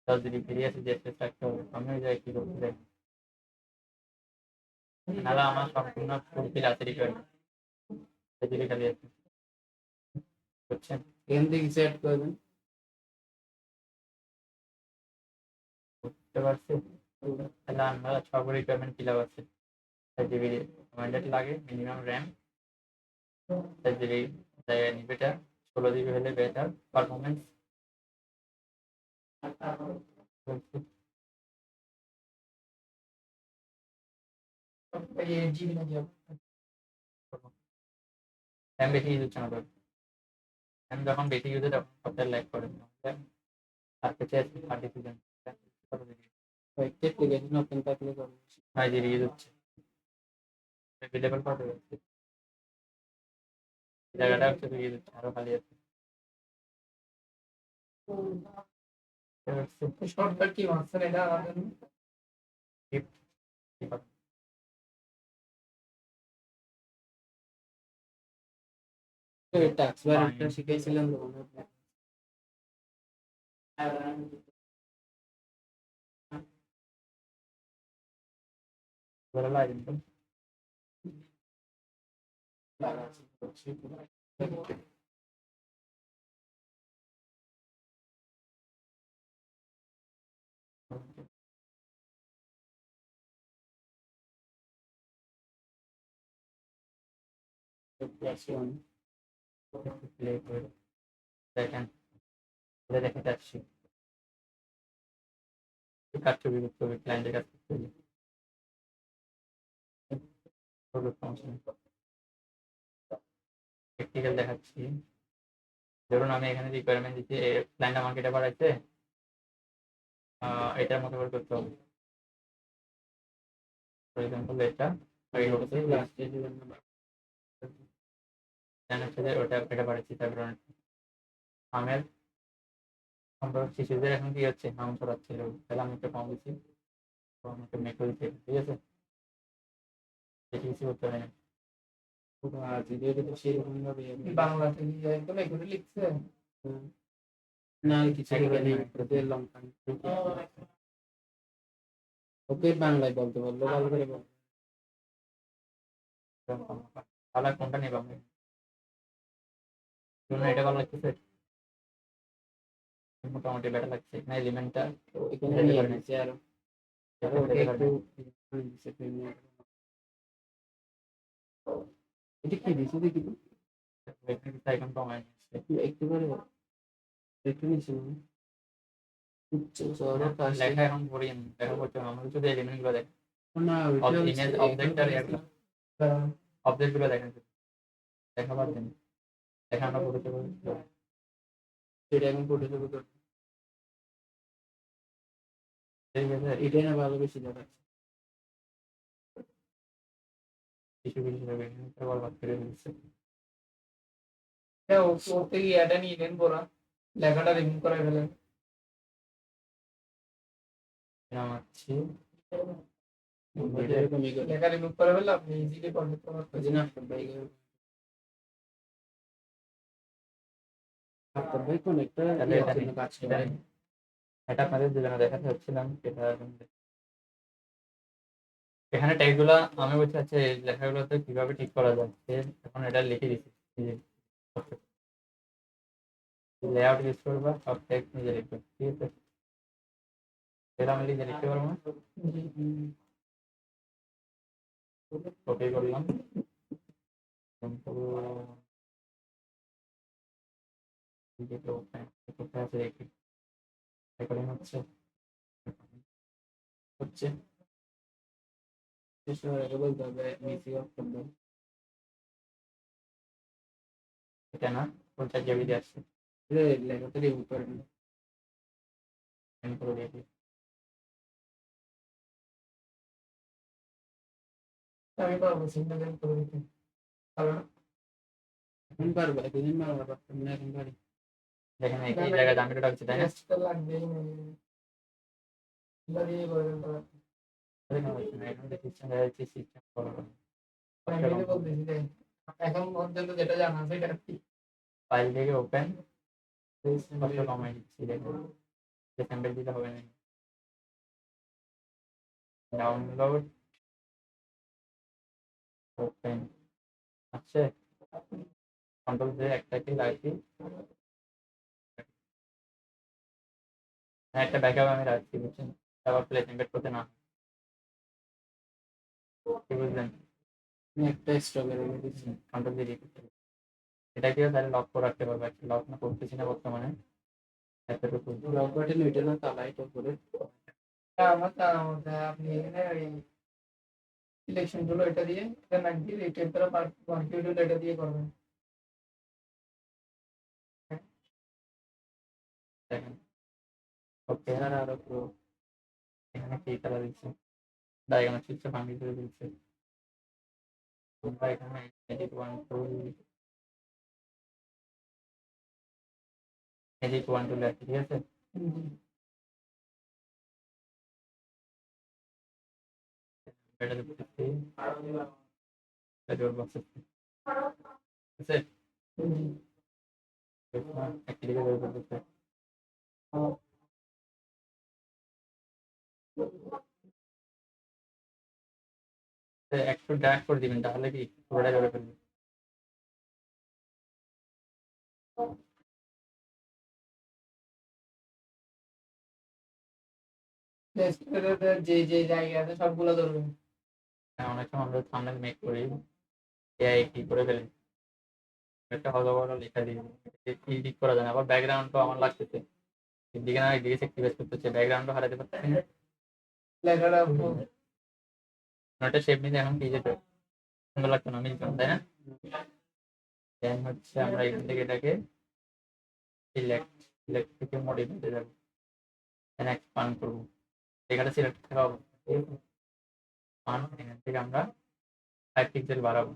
10 জিবি ফিরে আসে যে স্পেস রাখতে হবে আমি ওই জায়গায় কি করতে চাই নাহলে আমার সম্পূর্ণ ফুলফিল আছে রিকোয়ারমেন্ট সেদিকে খালি আছে বুঝছেন এখান থেকে সেট করবেন বুঝতে পারছি তাহলে আমরা সব রিকোয়ারমেন্ট ফিল আপ আছে 4 জিবি রিমাইন্ডার লাগে মিনিমাম র্যাম 4 জিবি জায়গায় নিবে এটা 16 জিবি হলে বেটার পারফরমেন্স 8 জিবি নাকি র্যাম বেশি ইউজ হচ্ছে না তো র্যাম যখন বেশি ইউজ হয় তখন সফটওয়্যার ল্যাগ করে আর কাছে 32 কয়েকটা অ্যাপ্লিকেশন ওপেন থাকলে করবেন 6 জিবি ইউজ হচ্ছে অ্যাভেলেবল কত হচ্ছে জায়গাটা হচ্ছে তো ইউজ হচ্ছে আরো খালি আছে শর্টকাট কি মারছেন এটা আমার জন্য টাক্স বার একটা শিখাইছিলেন তো মনে হয়। দেখেন এটা দেখে যাচ্ছি কাজ ছবি করতে হবে ক্লায়েন্টের কাছ থেকে প্র্যাকটিক্যাল দেখাচ্ছি ধরুন আমি এখানে রিকোয়ারমেন্ট দিচ্ছি ক্লায়েন্ট আমাকে এটা বাড়াইছে এটার মতো করে করতে হবে ফর এক্সাম্পল এটা হচ্ছে যে ওটা এটা বাড়াচ্ছি তারপর আমের সম্পর্ক শিশুদের এখন কি হচ্ছে নাম ছড়াচ্ছিল তাহলে আমি একটা কম দিচ্ছি তো আমাকে মেকো দিতে ঠিক আছে বেশি কিছু করতে হয় না ভিডিওটা তো সেরকম ভাবে বাংলা থেকে একদম এগুলো লিখছে না কিছু লঙ্কা ওকে বাংলায় বলতে বললো ভালো করে বল তাহলে কোনটা নেব আমি জন্য এটা ভালো লাগতেছে মোটামুটি বেটার লাগছে এখানে এলিমেন্টটা তো এখানে যেতে নিয়ে পারে না। নিচ্ছে আরো আরো যেতে ওকে পারে একটু নিচ্ছে প্রিমিয়ার। এটা কি দিছে দেখি তো, না। এখানে কিছু আইকন কমায় নিচ্ছে। একেবারে একটু নিচ্ছে না উচ্চ শহরের পাশে লেখা এখন পড়ি না, লেখা পড়তে হবে। আমরা শুধু এলিমেন্ট গুলো দেখেন, না ওইটা হচ্ছে ইমেজ অবজেক্ট আর এগুলো অবজেক্ট গুলো দেখেন, দেখা পাচ্ছেন দেখা আমরা পড়তে পারি। সেটা এখন পড়ে দেবো তো, ঠিক আছে, এটাই না ভালো বেশি দেখাচ্ছে। কিছু কিছু জায়গায় এখানে একটা বরবাদ করে দিচ্ছে। হ্যাঁ, ওর থেকে ইয়াটা নিয়ে নেন পুরা, লেখাটা রিমুভ করে ফেলেন। নামাচ্ছি এরকমই করে লেখা রিমুভ করে ফেললে আপনি ইজিলি করতে ওই পারবেন। যে না ভাই, আপনার ভাই কোন একটা তাহলে ইয়ের এটা জন্য নেই, কাজ এটা করে। নেই। এটা আপনাদের দুজনে দেখাতে হচ্ছিলাম এটা। এখানে ট্যাগ গুলা আমি বলছি আচ্ছা এই লেখাগুলোতে কিভাবে ঠিক করা যায়, এখন এটা লিখে দিচ্ছি। লেআউট ইউজ করবা, সব ট্যাগ নিজে লিখবে, ঠিক আছে। এটা আমি নিজে লিখতে পারবো না, কপি করলাম। কিন্তু কোথায় আছে দেখি, রেকর্ডিং হচ্ছে হচ্ছে শেষ হওয়ার আগে বলতে হবে মিসিং অফ করবেন। এটা না, কোনটা জেবি দিয়ে আসছে লেখাটা রিমুভ করেন। আমি করে দিয়েছি। আমি পারবো সিঙ্গেল করে দিতে, কারণ এখন পারবো, এতদিন বাংলা পারতাম না, এখন পারি। দেখেন এই জায়গায় দামিটা ডাকছে, তাই না? টেস্টটা লাগবে দিয়ে করবেন তো। দেখেন এখন সিস্টেম দেখা যাচ্ছে, সিস্টেম ফলো করুন। আমি তো বলতেছি যে এখন পর্যন্ত যেটা জানা আছে এটা কি ফাইল থেকে ওপেন কষ্ট কমাই দিচ্ছি, দেখুন স্যাম্পল দিতে হবে না। ডাউনলোড ওপেন আছে, কন্ট্রোল দিয়ে একটাকে রাখি, একটা ব্যাকআপ আমি রাখছি, বুঝছেন, আবার প্লেস এমবেড করতে না হয়। কি বুঝলেন? আমি একটা এক্সট্রা করে দিচ্ছি। কন্ট্রোল দিয়ে করতে হবে। এটা কি তাহলে লক করে রাখতে পারবে, লক না করতেছি না বর্তমানে এতটুকু। লক বাটন ওইটা না, তালা এটা করে আমার জানা মতে আপনি এখানে ওই সিলেকশন গুলো এটা দিয়ে এটা 90 এই টেম্পারে কনফিউজ এটা দিয়ে করবেন। দেখেন ওকে, আর আরো পুরো এখানে কি কালার দিচ্ছে, ডায়াগ্রাম চিত্র ভাঙি করে দিচ্ছে। তোমরা এখানে এডিট 1 2 এডিট 1 2 লেখা, ঠিক আছে। এটা দিচ্ছি, এটা বক্স আছে, একটা দিকে বের করে দিচ্ছে। একটু ড্র্যাগ করে দিবেন, তাহলে কি পুরোটা ধরে ফেলবে। যে যে জায়গা আছে সবগুলো ধরবেন। অনেক সময় আমরা থাম্বনেল মেক করি, এআই কি করে ফেলি, একটা হলো বড় লেখা দিয়ে এডিট করা যায় না, আবার ব্যাকগ্রাউন্ড তো আমার লাগতেছে, এদিকে না এদিকে সেক্টিভাইজ করতেছে, ব্যাকগ্রাউন্ডও হারাতে পারতেছি না। লেখাটা একটা শেপ নিতে এখন কি যেতে সুন্দর লাগতো না, মিলতো না, তাই না? দেন হচ্ছে আমরা এখান থেকে এটাকে সিলেক্ট, সিলেক্ট থেকে মডিফাইতে যাবো, দেন এক্সপান্ড করবো, এখানে সিলেক্ট থাকা হবে, ঠিক আছে। এখান থেকে আমরা 5 পিক্সেল বাড়াবো,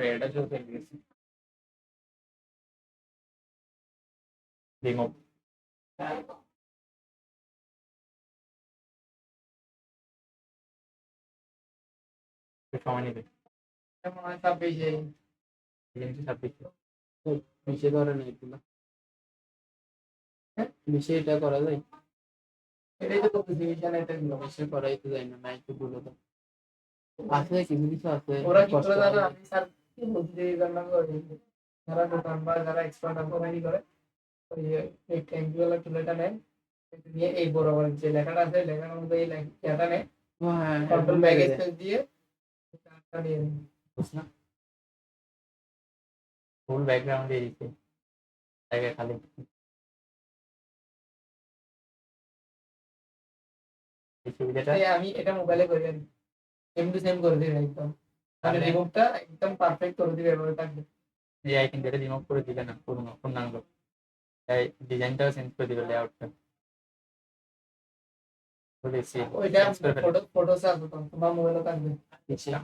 রেড আছে রিমুভ, সময় নেবে মনে হয় 26 মিশে ধরে না এগুলো, মিশে এটা করা যায়, এটাই তো বলতেছি এখানে এটা মিশে করাই তো যায় না, নাই তো বলে দাও। আছে কিছু কিছু আছে ওরা কি কষ্ট করে জানো, হয়। আমি স্যার কি বলতে এই জন্য করে, যারা দোকান বা যারা এক্সপার্ট আছে কি করে, ওই এই ট্যাঙ্কিওয়ালা চুলাটা নেয়, নিয়ে এই বরাবর যে লেখাটা আছে লেখার মধ্যে এই লেখাটা নেয়, ও হ্যাঁ কন্ট্রোল এরকম ব্যাক করে দেয়। স্পেস দিয়ে তারটা নিয়ে নেয়। বুঝছ না, ফুল ব্যাকগ্রাউন্ড দিয়ে দিচ্ছে জায়গায় খালি এই সুবিধাটা। তাই আমি এটা মোবাইলে করি আর সেম টু সেম করে দিই একদম, মানে তাহলে রিমুভটা একদম পারফেক্ট করে দিবে এভাবে থাকবে। এআই কিন্তু এটা রিমুভ করে দিবে না পূর্ণাঙ্গ, তাই ডিজাইনটাও চেঞ্জ করে দিবে, লেআউটটা বলেছি ওইটা চেঞ্জ করে ফেলে। ফটোসে আসবে তো তোমার মোবাইলে থাকবে,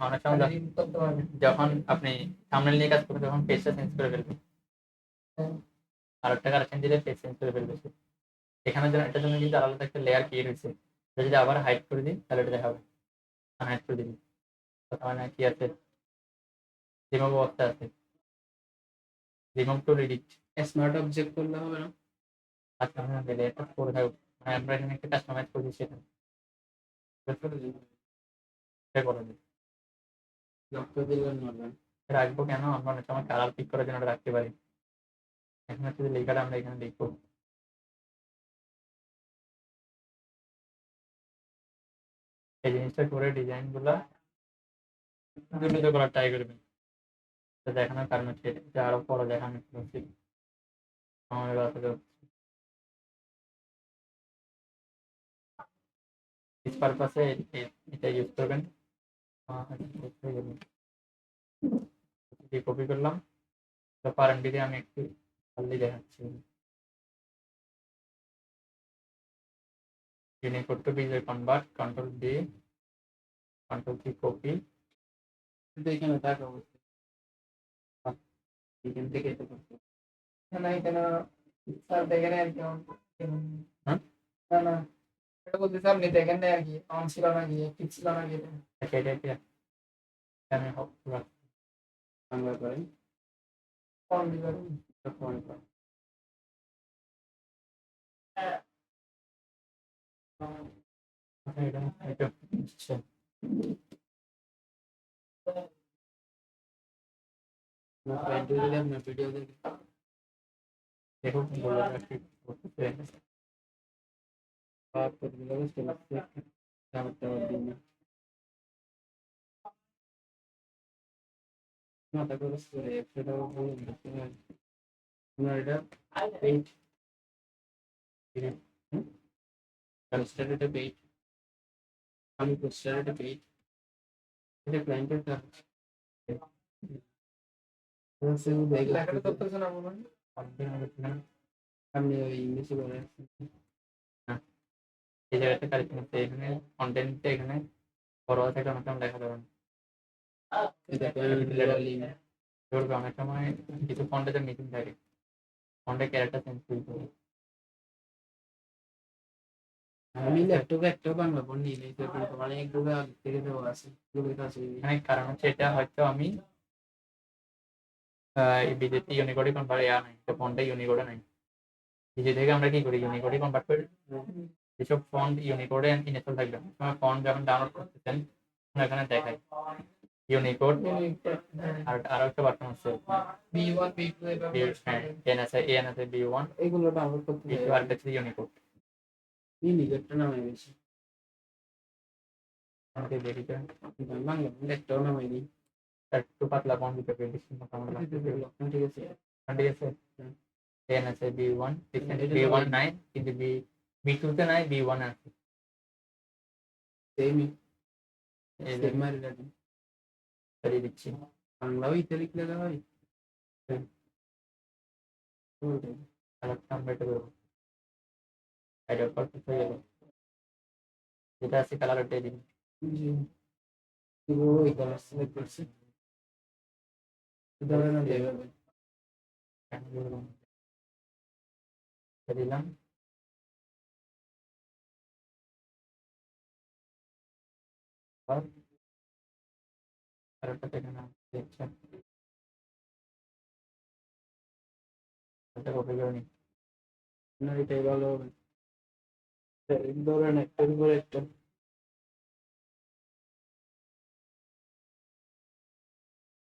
অনেক সময় রিমুভ করতে পারবে। যখন আপনি থাম্বনেল নিয়ে কাজ করবেন তখন পেজটা চেঞ্জ করে ফেলবে, হ্যাঁ, আর একটা কারেকশন দিলে পেজ চেঞ্জ করে ফেলবে সে। এখানের জন্য এটার জন্য কিন্তু আলাদা একটা লেয়ার ক্রিয়েট হয়েছে, এটা যদি আবার হাইড করে দিই তাহলে এটা দেখাবে, হাইড করে দিবি কথা মানে কি আছে, রিমুভ অবস্থা আছে, রিমুভ টু রিডিট। স্মার্ট অবজেক্ট করলে হবে না? কাস্টমাইজ দিলে এটা করে থাকবে, মানে আমরা এখানে একটা কাস্টমাইজ করে দিচ্ছি, সেটা করে দিই। লক্ষ দিলেন নর্মাল। রাখবো কেন, আমরা অনেক সময় কালার পিক করার জন্য ওটা রাখতে পারি। এখন হচ্ছে যে লেখাটা আমরা এখানে লিখবো, এই জিনিসটা করে ডিজাইন গুলা দ্রুত করার ট্রাই করবেন। তো দেখানোর কারণ হচ্ছে এটা আরো বড় দেখানো উচিত আমার বাচ্চাদের পারপাসে এটা ইউজ করবেন। কপি করলাম, তো পারেন দিকে আমি একটু খালি দেখাচ্ছি। Unicode to visual convert, control D, control C copy. কিন্তু এখানে থাকা অবস্থা এখান থেকে এটা করতে হবে। না এখানে স্যার দেখেন আর কি হ্যাঁ না না, এটা বলতে স্যার আপনি দেখেন না আর কি অন ছিল নাকি অ্যাক্টিভ ছিল নাকি এটা। এটা আমি বাংলা করেন অন দিবেন। ফোন করেন। আচ্ছা না ফ্লাইট দিলে আপনার ভিডিও দেখে দেখুন বলে রাখি করতেছে। পাওয়ার করে দিলে বুঝতে পারছি টাওয়ার দিন না মাথা খরচ করে 100 টাকা বলুন দেখতে হয়। আপনার এটা পেইড পোস্টার এটা পেইড, আমি পোস্টার এটা পেইড, এটা ক্লায়েন্টের কাজ লেখাটা ধরতেছে না মনে হয়। আপনি ওই ইংলিশে বলে এই জায়গাতে কারেকশন হচ্ছে, এখানে কন্টেন্টটা এখানে বড় থেকে অনেক সময় দেখা যাবে না। ধরবে অনেক সময় কিছু ফন্টের মিসিং থাকে, ফন্টের ক্যারেক্টার চেঞ্জ করতে হবে। আমি ল্যাপটপে একটাও বাংলা ফোন নিয়ে নেই তো কিন্তু অনেকগুলো আগে থেকে দেওয়া আছে গুলোর কাছে এখানে কারণ হচ্ছে এটা হয়তো আমি বিদেশি ইউনিকোডে কনভার্ট নাই, তো ফন্টটা ইউনিকোডে নাই। নিজে থেকে আমরা কি করি, ইউনিকোডে কনভার্ট করি। যেসব ফন্ট ইউনিকোডে ইনস্টল থাকবে, ফন্ট যখন ডাউনলোড করতেছেন তখন এখানে দেখায় ইউনিকোড। আর আরো একটা বাটন আছে B1 B2 এভাবে এন আছে, এন আছে, বি1 এগুলো ডাউনলোড করতে বি2 আর একটা হচ্ছে ইউনিকোড। নিজেরটা নামে বেশি আমাকে দেখি তো, বাংলা ফোন একটাও নামাই নেই। একটু পাতলা ফন্ট দিতে পেরে বেশি মোটামুটি লাগতেছে। ঠিক আছে ঠিক আছে, এন আছে, বি1 বি1 নাই, কিন্তু বি2 তে নাই, বি1 আছে। সেমই এই সেম মারি লাগে চালিয়ে দিচ্ছি। বাংলাও ইতে লিখলে দেওয়া হয় কালারটা আমরা এটা করবো, এটা পারফেক্ট হয়ে গেল। যেটা আছে কালার ওটাই দিন। জি ওই কালার সিলেক্ট করছি ধরে না দেবে দিলাম, কালারটা এখানে দেখছেন, এটা কপি করে নিই। না এটাই ভালো হবে ধরেন একটার উপর একটা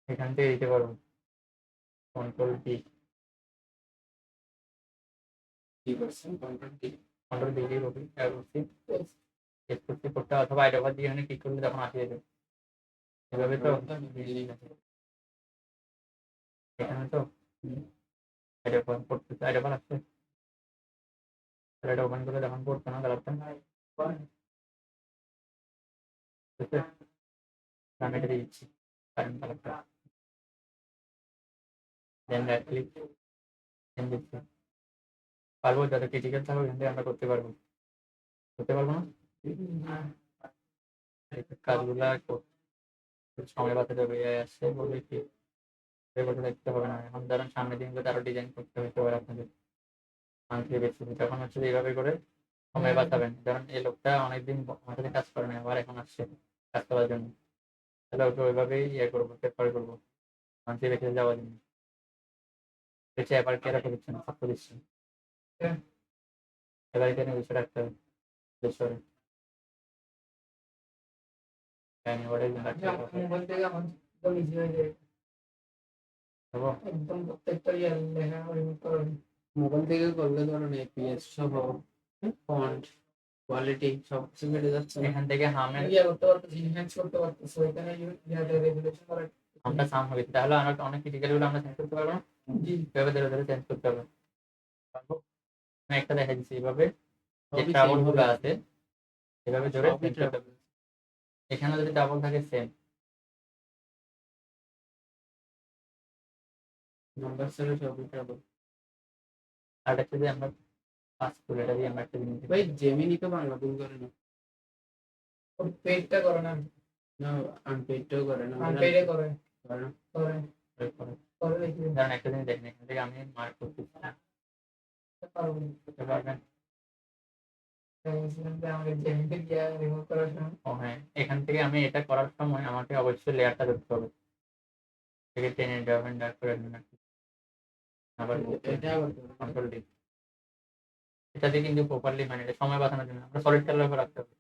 এখান থেকে দিতে পারবো কন্ট্রোল ডি, কি করছেন কন্ট্রোল ডি? কন্ট্রোল ডি দিয়ে করছি, চেক করতে করতে অথবা আইড ওভার দিয়ে এখানে ক্লিক করলে তখন আসিয়ে দেবে এভাবে তো। এখানে তো আইড ওভার করতেছে, আইড ওভার আসছে, এটা ওপেন করে তখন পড়তো না কালারটা, আমি এটা দিয়ে দিচ্ছি কারেন্ট কালারটা, দেন রাইট ক্লিক, দেন দিচ্ছি। পারবো যত ক্রিটিক্যাল থাকবে এখান থেকে আমরা করতে পারবো, করতে পারবো না এই কাজগুলা সময় বাঁচাতে হবে। এআই আসছে বলে কি বলতে দেখতে হবে না, এখন ধরেন সামনের দিনগুলো আরো ডিজাইন করতে হতে পারে আপনাদের মান্থলি বেসিসে, তখন হচ্ছে যে এইভাবে করে সময় বাঁচাবেন। ধরেন এই লোকটা অনেকদিন আমার সাথে কাজ করে না, আবার এখন আসছে কাজ করার জন্য, তাহলে ওকে ওইভাবেই ইয়ে করবো, প্রেফার করবো মান্থলি বেসিসে যাওয়ার জন্য। হচ্ছে এবার কেরা দিচ্ছেন, সাপোর্ট দিচ্ছেন, এবার এখানে বিষয় রাখতে হবে বেসরে মোবাইল থেকে আমার একদম ইজি হয়ে যায়, একদম প্রত্যেকটা ইয়ার লেখা রিমুভ করা। মোবাইল থেকে করলে ধরুন এপিএস সহ ফন্ট কোয়ালিটি সব কিছু বেড়ে যাচ্ছে না? এখান থেকে হামের ইয়া করতে পারতেছি, ইনহ্যান্স করতে পারতেছি, ওইখানে ইয়াদের রেগুলেশন করা। হামটা সাম হবে, তাহলে আমরা অনেক ক্রিটিক্যাল গুলো আমরা চেঞ্জ করতে পারবো না, জি এভাবে ধীরে ধীরে চেঞ্জ করতে হবে। পারবো? আমি একটা দেখা দিচ্ছি এইভাবে যে সবই ট্রাবল same গুলো হবে। আছে এভাবে ধরে সবই চেঞ্জ করতে হবে। travel। এখানে যদি ডাবল থাকে সেম, নাম্বার ছেড়ে সবই travel। আর একটা যদি আমরা পাস করি এটা দিয়ে আমরা একটা জিনিস ভাই জেমিনি তো বাংলা ভুল করে না, পেডটা করে না, না আনপেডটাও করে না, আনপেডে করে করে না। করে করে। করে দেখি ধরেন একটা জিনিস দেখেন এখান থেকে আমি মার্ক করতেছি, পারবো। করতে পারবেন? বলছিলাম যে আমাকে জেমিতে গিয়ে রিমুভ করার সময় ও হ্যাঁ, এখান থেকে আমি এটা করার সময় আমাকে অবশ্যই লেয়ারটা ধরতে হবে, থেকে টেনে ড্রপেন ডাক করে দিন আবার এটা আবার করে না। কন্ট্রোল ডি, এটা দিয়ে কিন্তু প্রপারলি মানে এটা সময় বাঁচানোর জন্য আমরা সলিড কালার করে রাখতে হবে।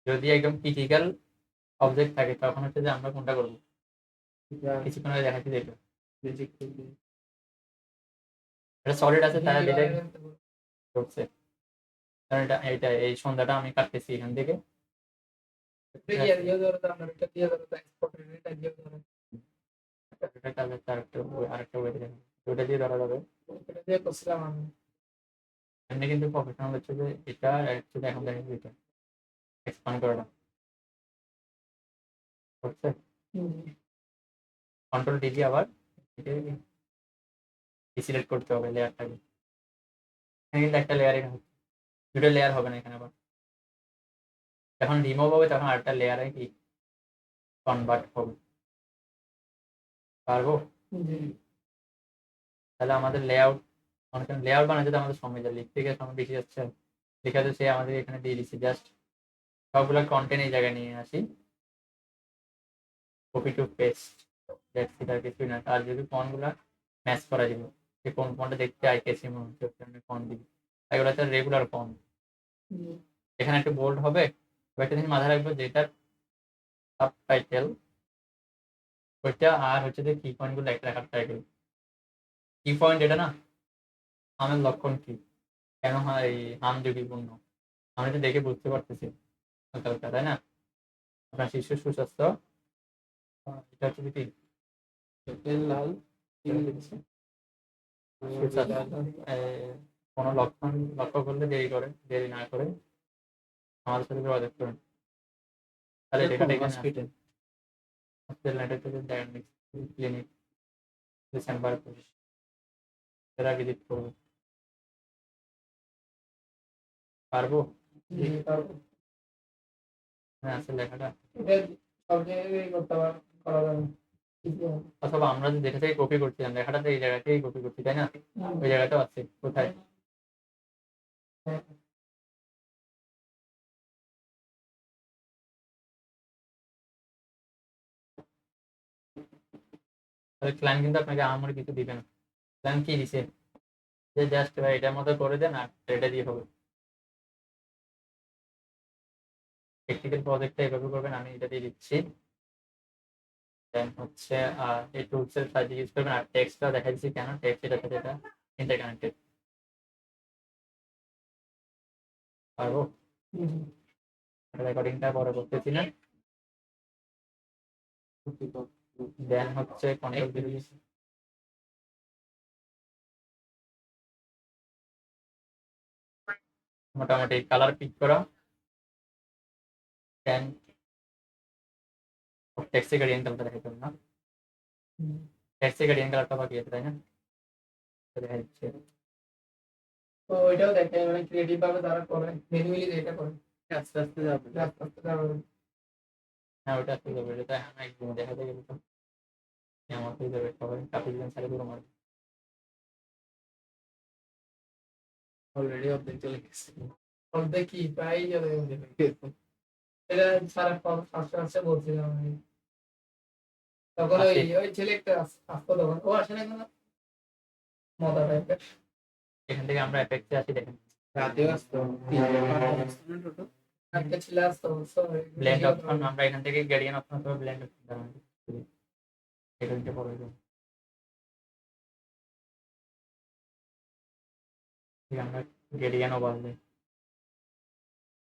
যদি একদম ক্রিটিক্যাল অবজেক্ট থাকে তখন হচ্ছে যে আমরা কোনটা করবো, এটা কিছুক্ষণ আগে দেখাচ্ছি যে এটা ম্যাজিক করবে। এটা সলিড আছে তারা দিয়ে ডিটেক্ট করছে, কারণ এটা এইটা এই সন্ধ্যাটা আমি কাটতেছি এখান থেকে, ইয়ে দিয়ে ধরো তো আমরা এটা দিয়ে ধরো তো এক্সপোর্ট এটা দিয়ে ধরো এটা তাহলে আরেকটা ওয়ে দেখেন ওইটা দিয়ে ধরা যাবে। এটা দিয়ে করছিলাম আমি। এমনি কিন্তু প্রফেশনাল হচ্ছে যে এটা অ্যাকচুয়ালি এখন দেখেন এটা এক্সপান্ড করাটা করছে, কন্ট্রোল ডি দিয়ে আবার সিলেক্ট করতে হবে লেয়ারটাকে, এখানে কিন্তু একটা লেয়ার এখানে দুটো লেয়ার হবে না এখানে, আবার যখন রিমুভ হবে তখন আরেকটা লেয়ারে কি কনভার্ট হবে। পারবো? তাহলে আমাদের লেআউট অনেক লেআউট বানাতে তো আমাদের সময় যায়, লিখতে গিয়ে সময় বেশি যাচ্ছে, লেখা তো সে আমাদের এখানে দিয়ে দিচ্ছে, জাস্ট সবগুলো কন্টেন্ট এই জায়গায় নিয়ে আসি, কপি টু পেস্ট, দেখছি তার কিছুই না। আর যদি ফন্টগুলো ম্যাচ করা যাবে, যে কোন ফন্টটা দেখতে আইকেছি মনে হচ্ছে ফন্ট দিবি, এগুলো হচ্ছে রেগুলার ফন্ট, এখানে একটু বোল্ড হবে। একটা জিনিস মাথায় রাখবে যেটার সাবটাইটেল ওইটা আর হচ্ছে যে কি পয়েন্ট গুলো একটা রাখার ট্রাই করবে। কি পয়েন্ট এটা না হামের লক্ষণ কি, কেন হয় এই হাম ঝুঁকিপূর্ণ, আমি তো দেখে বুঝতে পারতেছি হালকা হালকা, তাই না? আপনার শিশু সুস্বাস্থ্য, এটা হচ্ছে কি চোখের লাল তিন দিচ্ছে। সুস্বাস্থ্য কোনো লক্ষণ লক্ষ্য করলে দেরি না করে আমাদের সাথে যোগাযোগ করুন, তাহলে ডেটাটা এখানে আসবে। হসপিটাল হসপিটাল নেটের থেকে ডায়াগনিক ক্লিনিক ডিসেম্বর 25 এরা ভিজিট করবো। পারবো? হ্যাঁ আছে লেখাটা, এটা সব জায়গায় করতে করা যাবে। অথবা আমরা যে যেটা থেকে কপি করছিলাম লেখাটা তো এই জায়গা থেকেই কপি করছি, তাই না? ওই জায়গাটাও আছে কোথায়, তাহলে ক্লায়েন্ট কিন্তু আপনাকে আমার কিছু দিবে না। ক্লায়েন্ট কি দিছে যে জাস্ট ভাই এটার মতো করে দেন আর এটা দিয়ে হবে। টেকনিক্যাল প্রজেক্টটা এভাবে করবেন, আমি এটা দিয়ে দিচ্ছি। দেন হচ্ছে এই টুলসের সাহায্যে ইউজ করবেন। আর টেক্সটটা দেখা দিচ্ছি কেন টেক্সট এটার সাথে এটা ইন্টারকানেক্টেড। পারবো রেকর্ডিংটা বড় করতেছি না। দেন হচ্ছে কন্ট্রোল বেরিয়েছে। মোটামুটি কালার পিক করা, দেন টেক্সটে গ্রেডিয়েন্ট কালারটা দেখাতে হবে না, টেক্সটে গ্রেডিয়েন্ট কালারটা বাকি আছে তাই না? দেখা যাচ্ছে তো ওইটাও দেখে মানে ক্রিয়েটিভ ভাবে তারা করে, ম্যানুয়ালি এটা করে আস্তে আস্তে যাবে। আস্তে আস্তে তারা হ্যাঁ ওটা আসতে যাবে, এটা হ্যাঁ একদম দেখাতে গেলে তো আমার হয়ে যাবে সবাই কাপি দিবেন সারি পুরো মারবে। অলরেডি অর্ধেক চলে গেছে। অর্ধেক কি প্রায় চলে গেছে। এটা সারা ফার্স্ট বলছিলাম আমি। তখন ওই ওই ছেলে একটা আসতো তখন, ও আসে না কোনো মজা টাইপের। এখান থেকে আমরা এফেক্টে আসি, দেখেন রাতেও আসতো, 3 বার আসতো না টোটাল। একটা ছেলে আসতো ব্লেন্ড অপশন, আমরা এখান থেকে গ্রেডিয়েন্ট অপশন অথবা ব্লেন্ড অপশন এটা দিতে পারবো। আমরা গ্রেডিয়েন্ট ওভারলে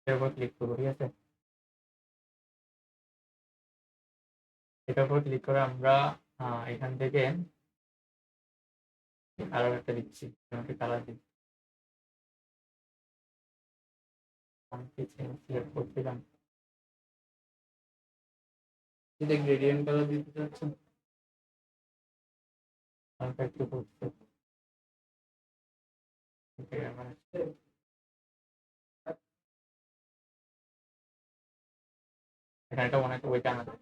এর উপর ক্লিক করবো, ঠিক আছে? এটার উপর ক্লিক করে আমরা এখান থেকে কালার একটা দিচ্ছি, আমাকে কালার দিচ্ছি, সিলেক্ট করছিলাম। এটা গ্রেডিয়েন্ট কালার দিতে চাচ্ছেন? হালকা একটু করছে এখানে একটা অনেক ওইটা আমাদের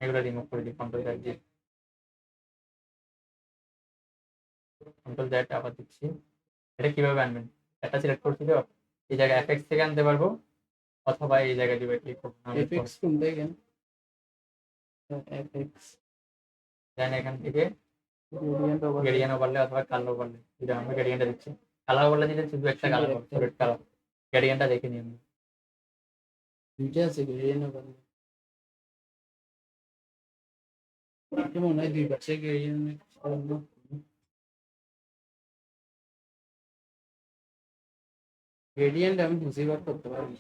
এগুলো রিমুভ করে দিই, কন্ট্রোল জেড দিয়ে, কন্ট্রোল জেড আবার দিচ্ছি। এটা কিভাবে আনবেন? একটা সিলেক্ট করছি তো এই জায়গায় এফেক্টস থেকে আনতে পারবো, অথবা এই জায়গায় দিবে ক্লিক করবো, এফএক্স কোন দেখেন? এফএক্স দেন এখান থেকে গ্রেডিয়েন্ট ওভার গ্রেডিয়েন্ট ওভারলে অথবা কালার ওভারলে, এটা আমরা গ্রেডিয়েন্টটা দিচ্ছি। কালার ওভারলে দিলে শুধু একটা কালার হবে, সলিড কালার। গ্রেডিয়েন্টটা দেখে নিন। দুইটা আছে গ্রেডিয়েন্ট ওভার। এটা মনে হয় দুই পাশে গ্রেডিয়েন্ট। গ্রেডিয়েন্ট আমি বুঝিবার করতে পারি,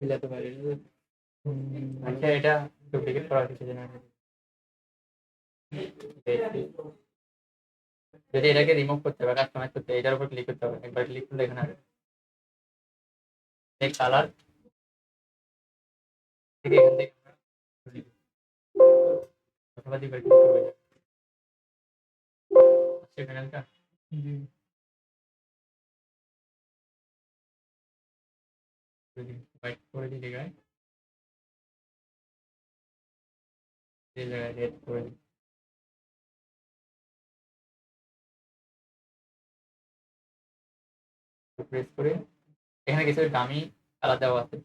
মিলাতে পারি না। আচ্ছা এটা ডুপ্লিকেট করা হচ্ছে জন্য যদি এটাকে রিমুভ করতে হবে, কাস্টমাইজ করতে এটার উপর ক্লিক করতে হবে, একবার ক্লিক করলে এখানে আসবে এই কালার থেকে, এখান থেকে অথবা দিবার ক্লিক করবে প্যানেলটা হোয়াইট করে দিই, জায়গায় এই জায়গায় রেড করে দিই। প্রেস করে এখানে কিছু দামি কালার দেওয়া আছে,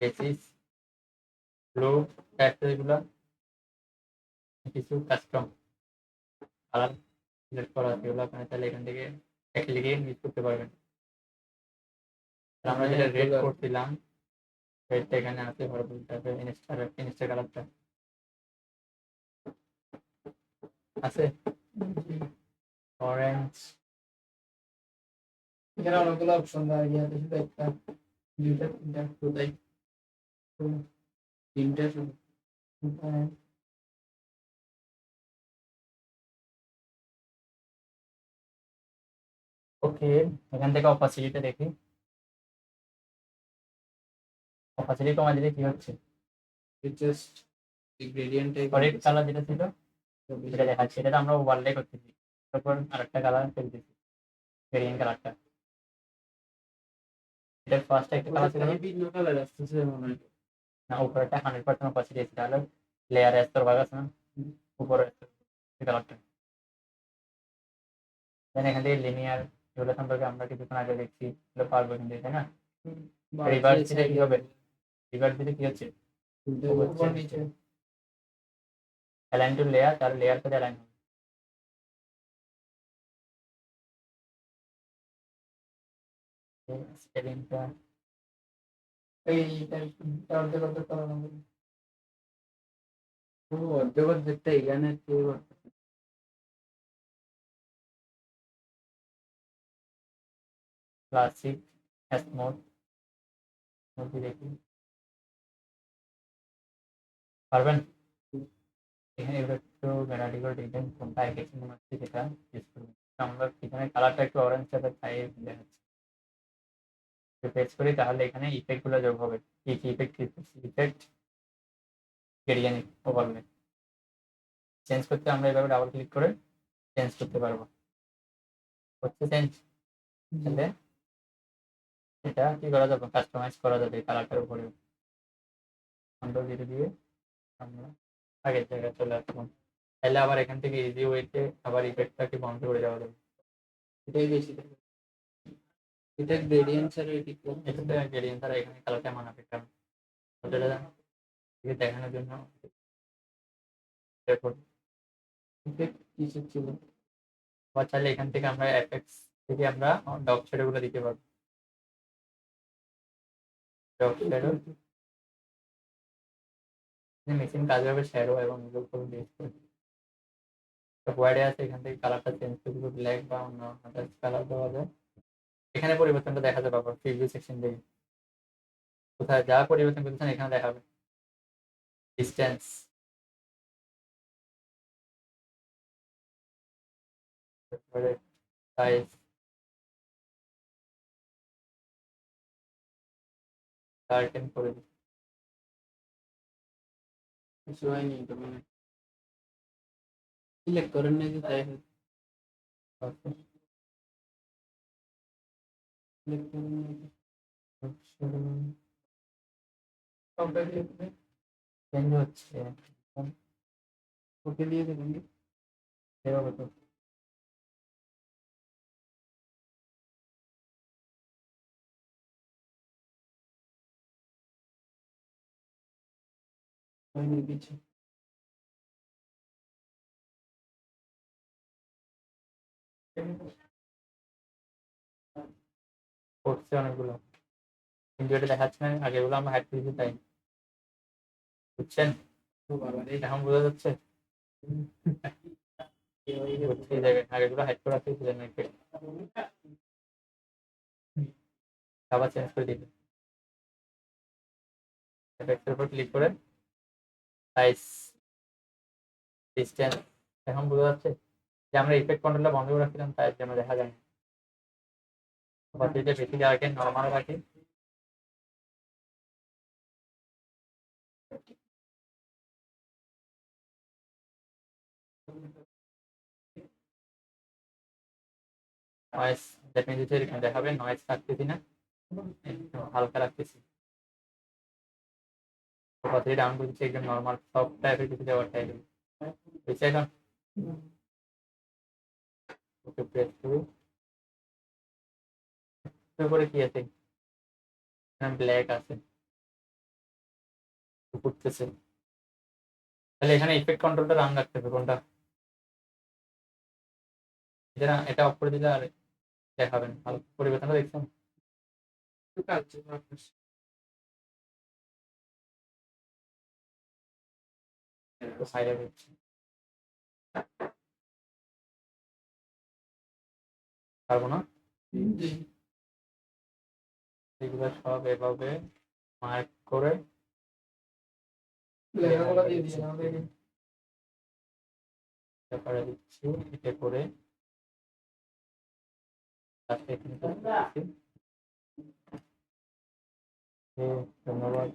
বেসিস ব্লু টাইপের, এগুলো কিছু কাস্টম কালার সিলেক্ট করা আছে, এগুলো আপনার তাহলে এখান থেকে একটা লিখে ইউজ করতে পারবেন। আমরা যেটা রেড করছিলাম রেডটা এখানে আছে, ভার্বল টাইপের ইনস্টার কালারটা আছে, অরেঞ্জ। এখানে অনেকগুলো অপশন দেওয়া গিয়েছে, শুধু একটা দুইটা তিনটা কোথায়? তিনটা শুধু? ওকে, এখান থেকে অপাসিটিটা দেখি, অপাসিটি কমা দিলে কি হচ্ছে? জাস্ট গ্রেডিয়েন্ট সলিড কালার যেটা ছিল সেটা দেখাচ্ছে, এটা আমরা ওভারলে করতেছি, তারপর আরেকটা কালার ফেলতেছি, গ্রেডিয়েন্ট কালারটা। এটা ফার্স্ট একটা কালার ছিল ভিন্ন কালার আসতেছে মনে হয়। না, উপরেরটা 100% অপাসিটি আছে, তাহলে লেয়ার স্তর ভাগ আছে না উপরে কালারটা। দেন এখান থেকে লিনিয়ার, এগুলো সম্পর্কে আমরা কিছুক্ষণ আগে দেখছি, এগুলো পারবো এখান থেকে, তাই না? রিভার্স দিলে কি হবে? রিভার্স দিলে কি হচ্ছে? উপর নিচে অ্যালাইন টু লেয়ার, তার লেয়ার সাথে অ্যালাইন হবে। স্পেলিংটা এই অর্ধেক অর্ধেক করা হবে। ও অর্ধেক অর্ধেকটা এখানে তুই করতেছিস। ক্লাসিক স্মুথ মুভি দেখি পারবেন? এখানে এবার একটু ভ্যারাইটি করে দেখবেন কোনটা একে মনে হচ্ছে যেটা ইউজ করবেন। আমরা এখানে কালারটা একটু অরেঞ্জ টাইপের তাই দেখাচ্ছি। প্রেস করি তাহলে এখানে ইফেক্ট গুলো যোগ হবে। কি কি effect effect gradient overlay change করতে আমরা এভাবে ডাবল ক্লিক করে চেঞ্জ করতে পারবো। হচ্ছে চেঞ্জ, তাহলে এটা কি করা যাবে, কাস্টমাইজ করা যাবে কালারটার উপরে। কন্ট্রোল জিরো দিয়ে আমরা আগের জায়গায় চলে আসলাম। তাহলে আবার এখান থেকে ইজি ওয়েতে আবার ইফেক্টটাকে বন্ধ করে দেওয়া যাবে। এটাই বেশি থাকে। এটা গ্রেডিয়েন্ট ছাড়া এডিট করতে এটাতে গ্রেডিয়েন্ট ছাড়া এখানে কালারটা মানাবে, কারণ ওটা দেখানোর জন্য কিছু ছিল। আবার চাইলে এখান থেকে আমরা এফেক্টস থেকে আমরা ডগ শ্যাডো গুলো দিতে পারবো। ডগ শ্যাডো মেশিন কাজ হবে শ্যাডো এবং ওয়ার্ডে আছে, এখান থেকে কালারটা চেঞ্জ করে দিব ব্ল্যাক বা অন্য কালার দেওয়া যায়। এখানে পরিবর্তনটা দেখা যাবে আবার প্রিভিউ সেকশন থেকে কোথায় যা পরিবর্তন করতেছেন এখানে দেখাবে। ডিস্টেন্স, সাইজ, কার্টেন করে দিই। কিছু হয়নি তো মানে সিলেক্ট করেন নাকি তাই সিলেক্ট করেন নাকি চেঞ্জ হচ্ছে ওকে দিয়ে দেবেন। এভাবে তো হয়নি কিছু। করছে অনেকগুলো, কিন্তু এটা দেখাচ্ছে না আগেগুলো আমরা হাইড করে দিতে তাই। বুঝছেন? ও বাবা রে, এখন বোঝা যাচ্ছে বুঝতে যাবে আগেগুলো হাইড করে রাখতে ছিলেন আবার চেঞ্জ করে দিবে। এফেক্টের উপর ক্লিক করে সাইজ, ডিসটেন্স, এখন বোঝা যাচ্ছে যে আমরা ইফেক্ট কন্ট্রোলটা বন্ধ করে রাখছিলাম তাই জন্য দেখা যায় না। বাকিটা বেশি রাখেন, নর্মাল রাখি। নয়েজ দেখেন দিতে এখানে দেখাবে নয়েজ রাখতেছি না, হালকা রাখতেছি। বাকি ডাউন করে দিচ্ছি একদম নর্মাল সব টাইপের কিছু দেওয়ার টাইপ বুঝছি এখন। ওকে প্রেস করি, তারপরে কি আছে ব্ল্যাক আছে ঘুরতেছে। তাহলে এখানে ইফেক্ট কন্ট্রোলটা রান রাখতে হবে কোনটা, এটা এটা অফ করে দিলে আর দেখাবেন ভালো পরিবর্তনটা দেখছেন। কাজ সাইডে হচ্ছে পারবো না, এগুলো সব এভাবে মার্ক করে লেখাগুলো দিয়ে দিই আমাদের করে দিচ্ছি এটা করে এখানে ধন্যবাদ।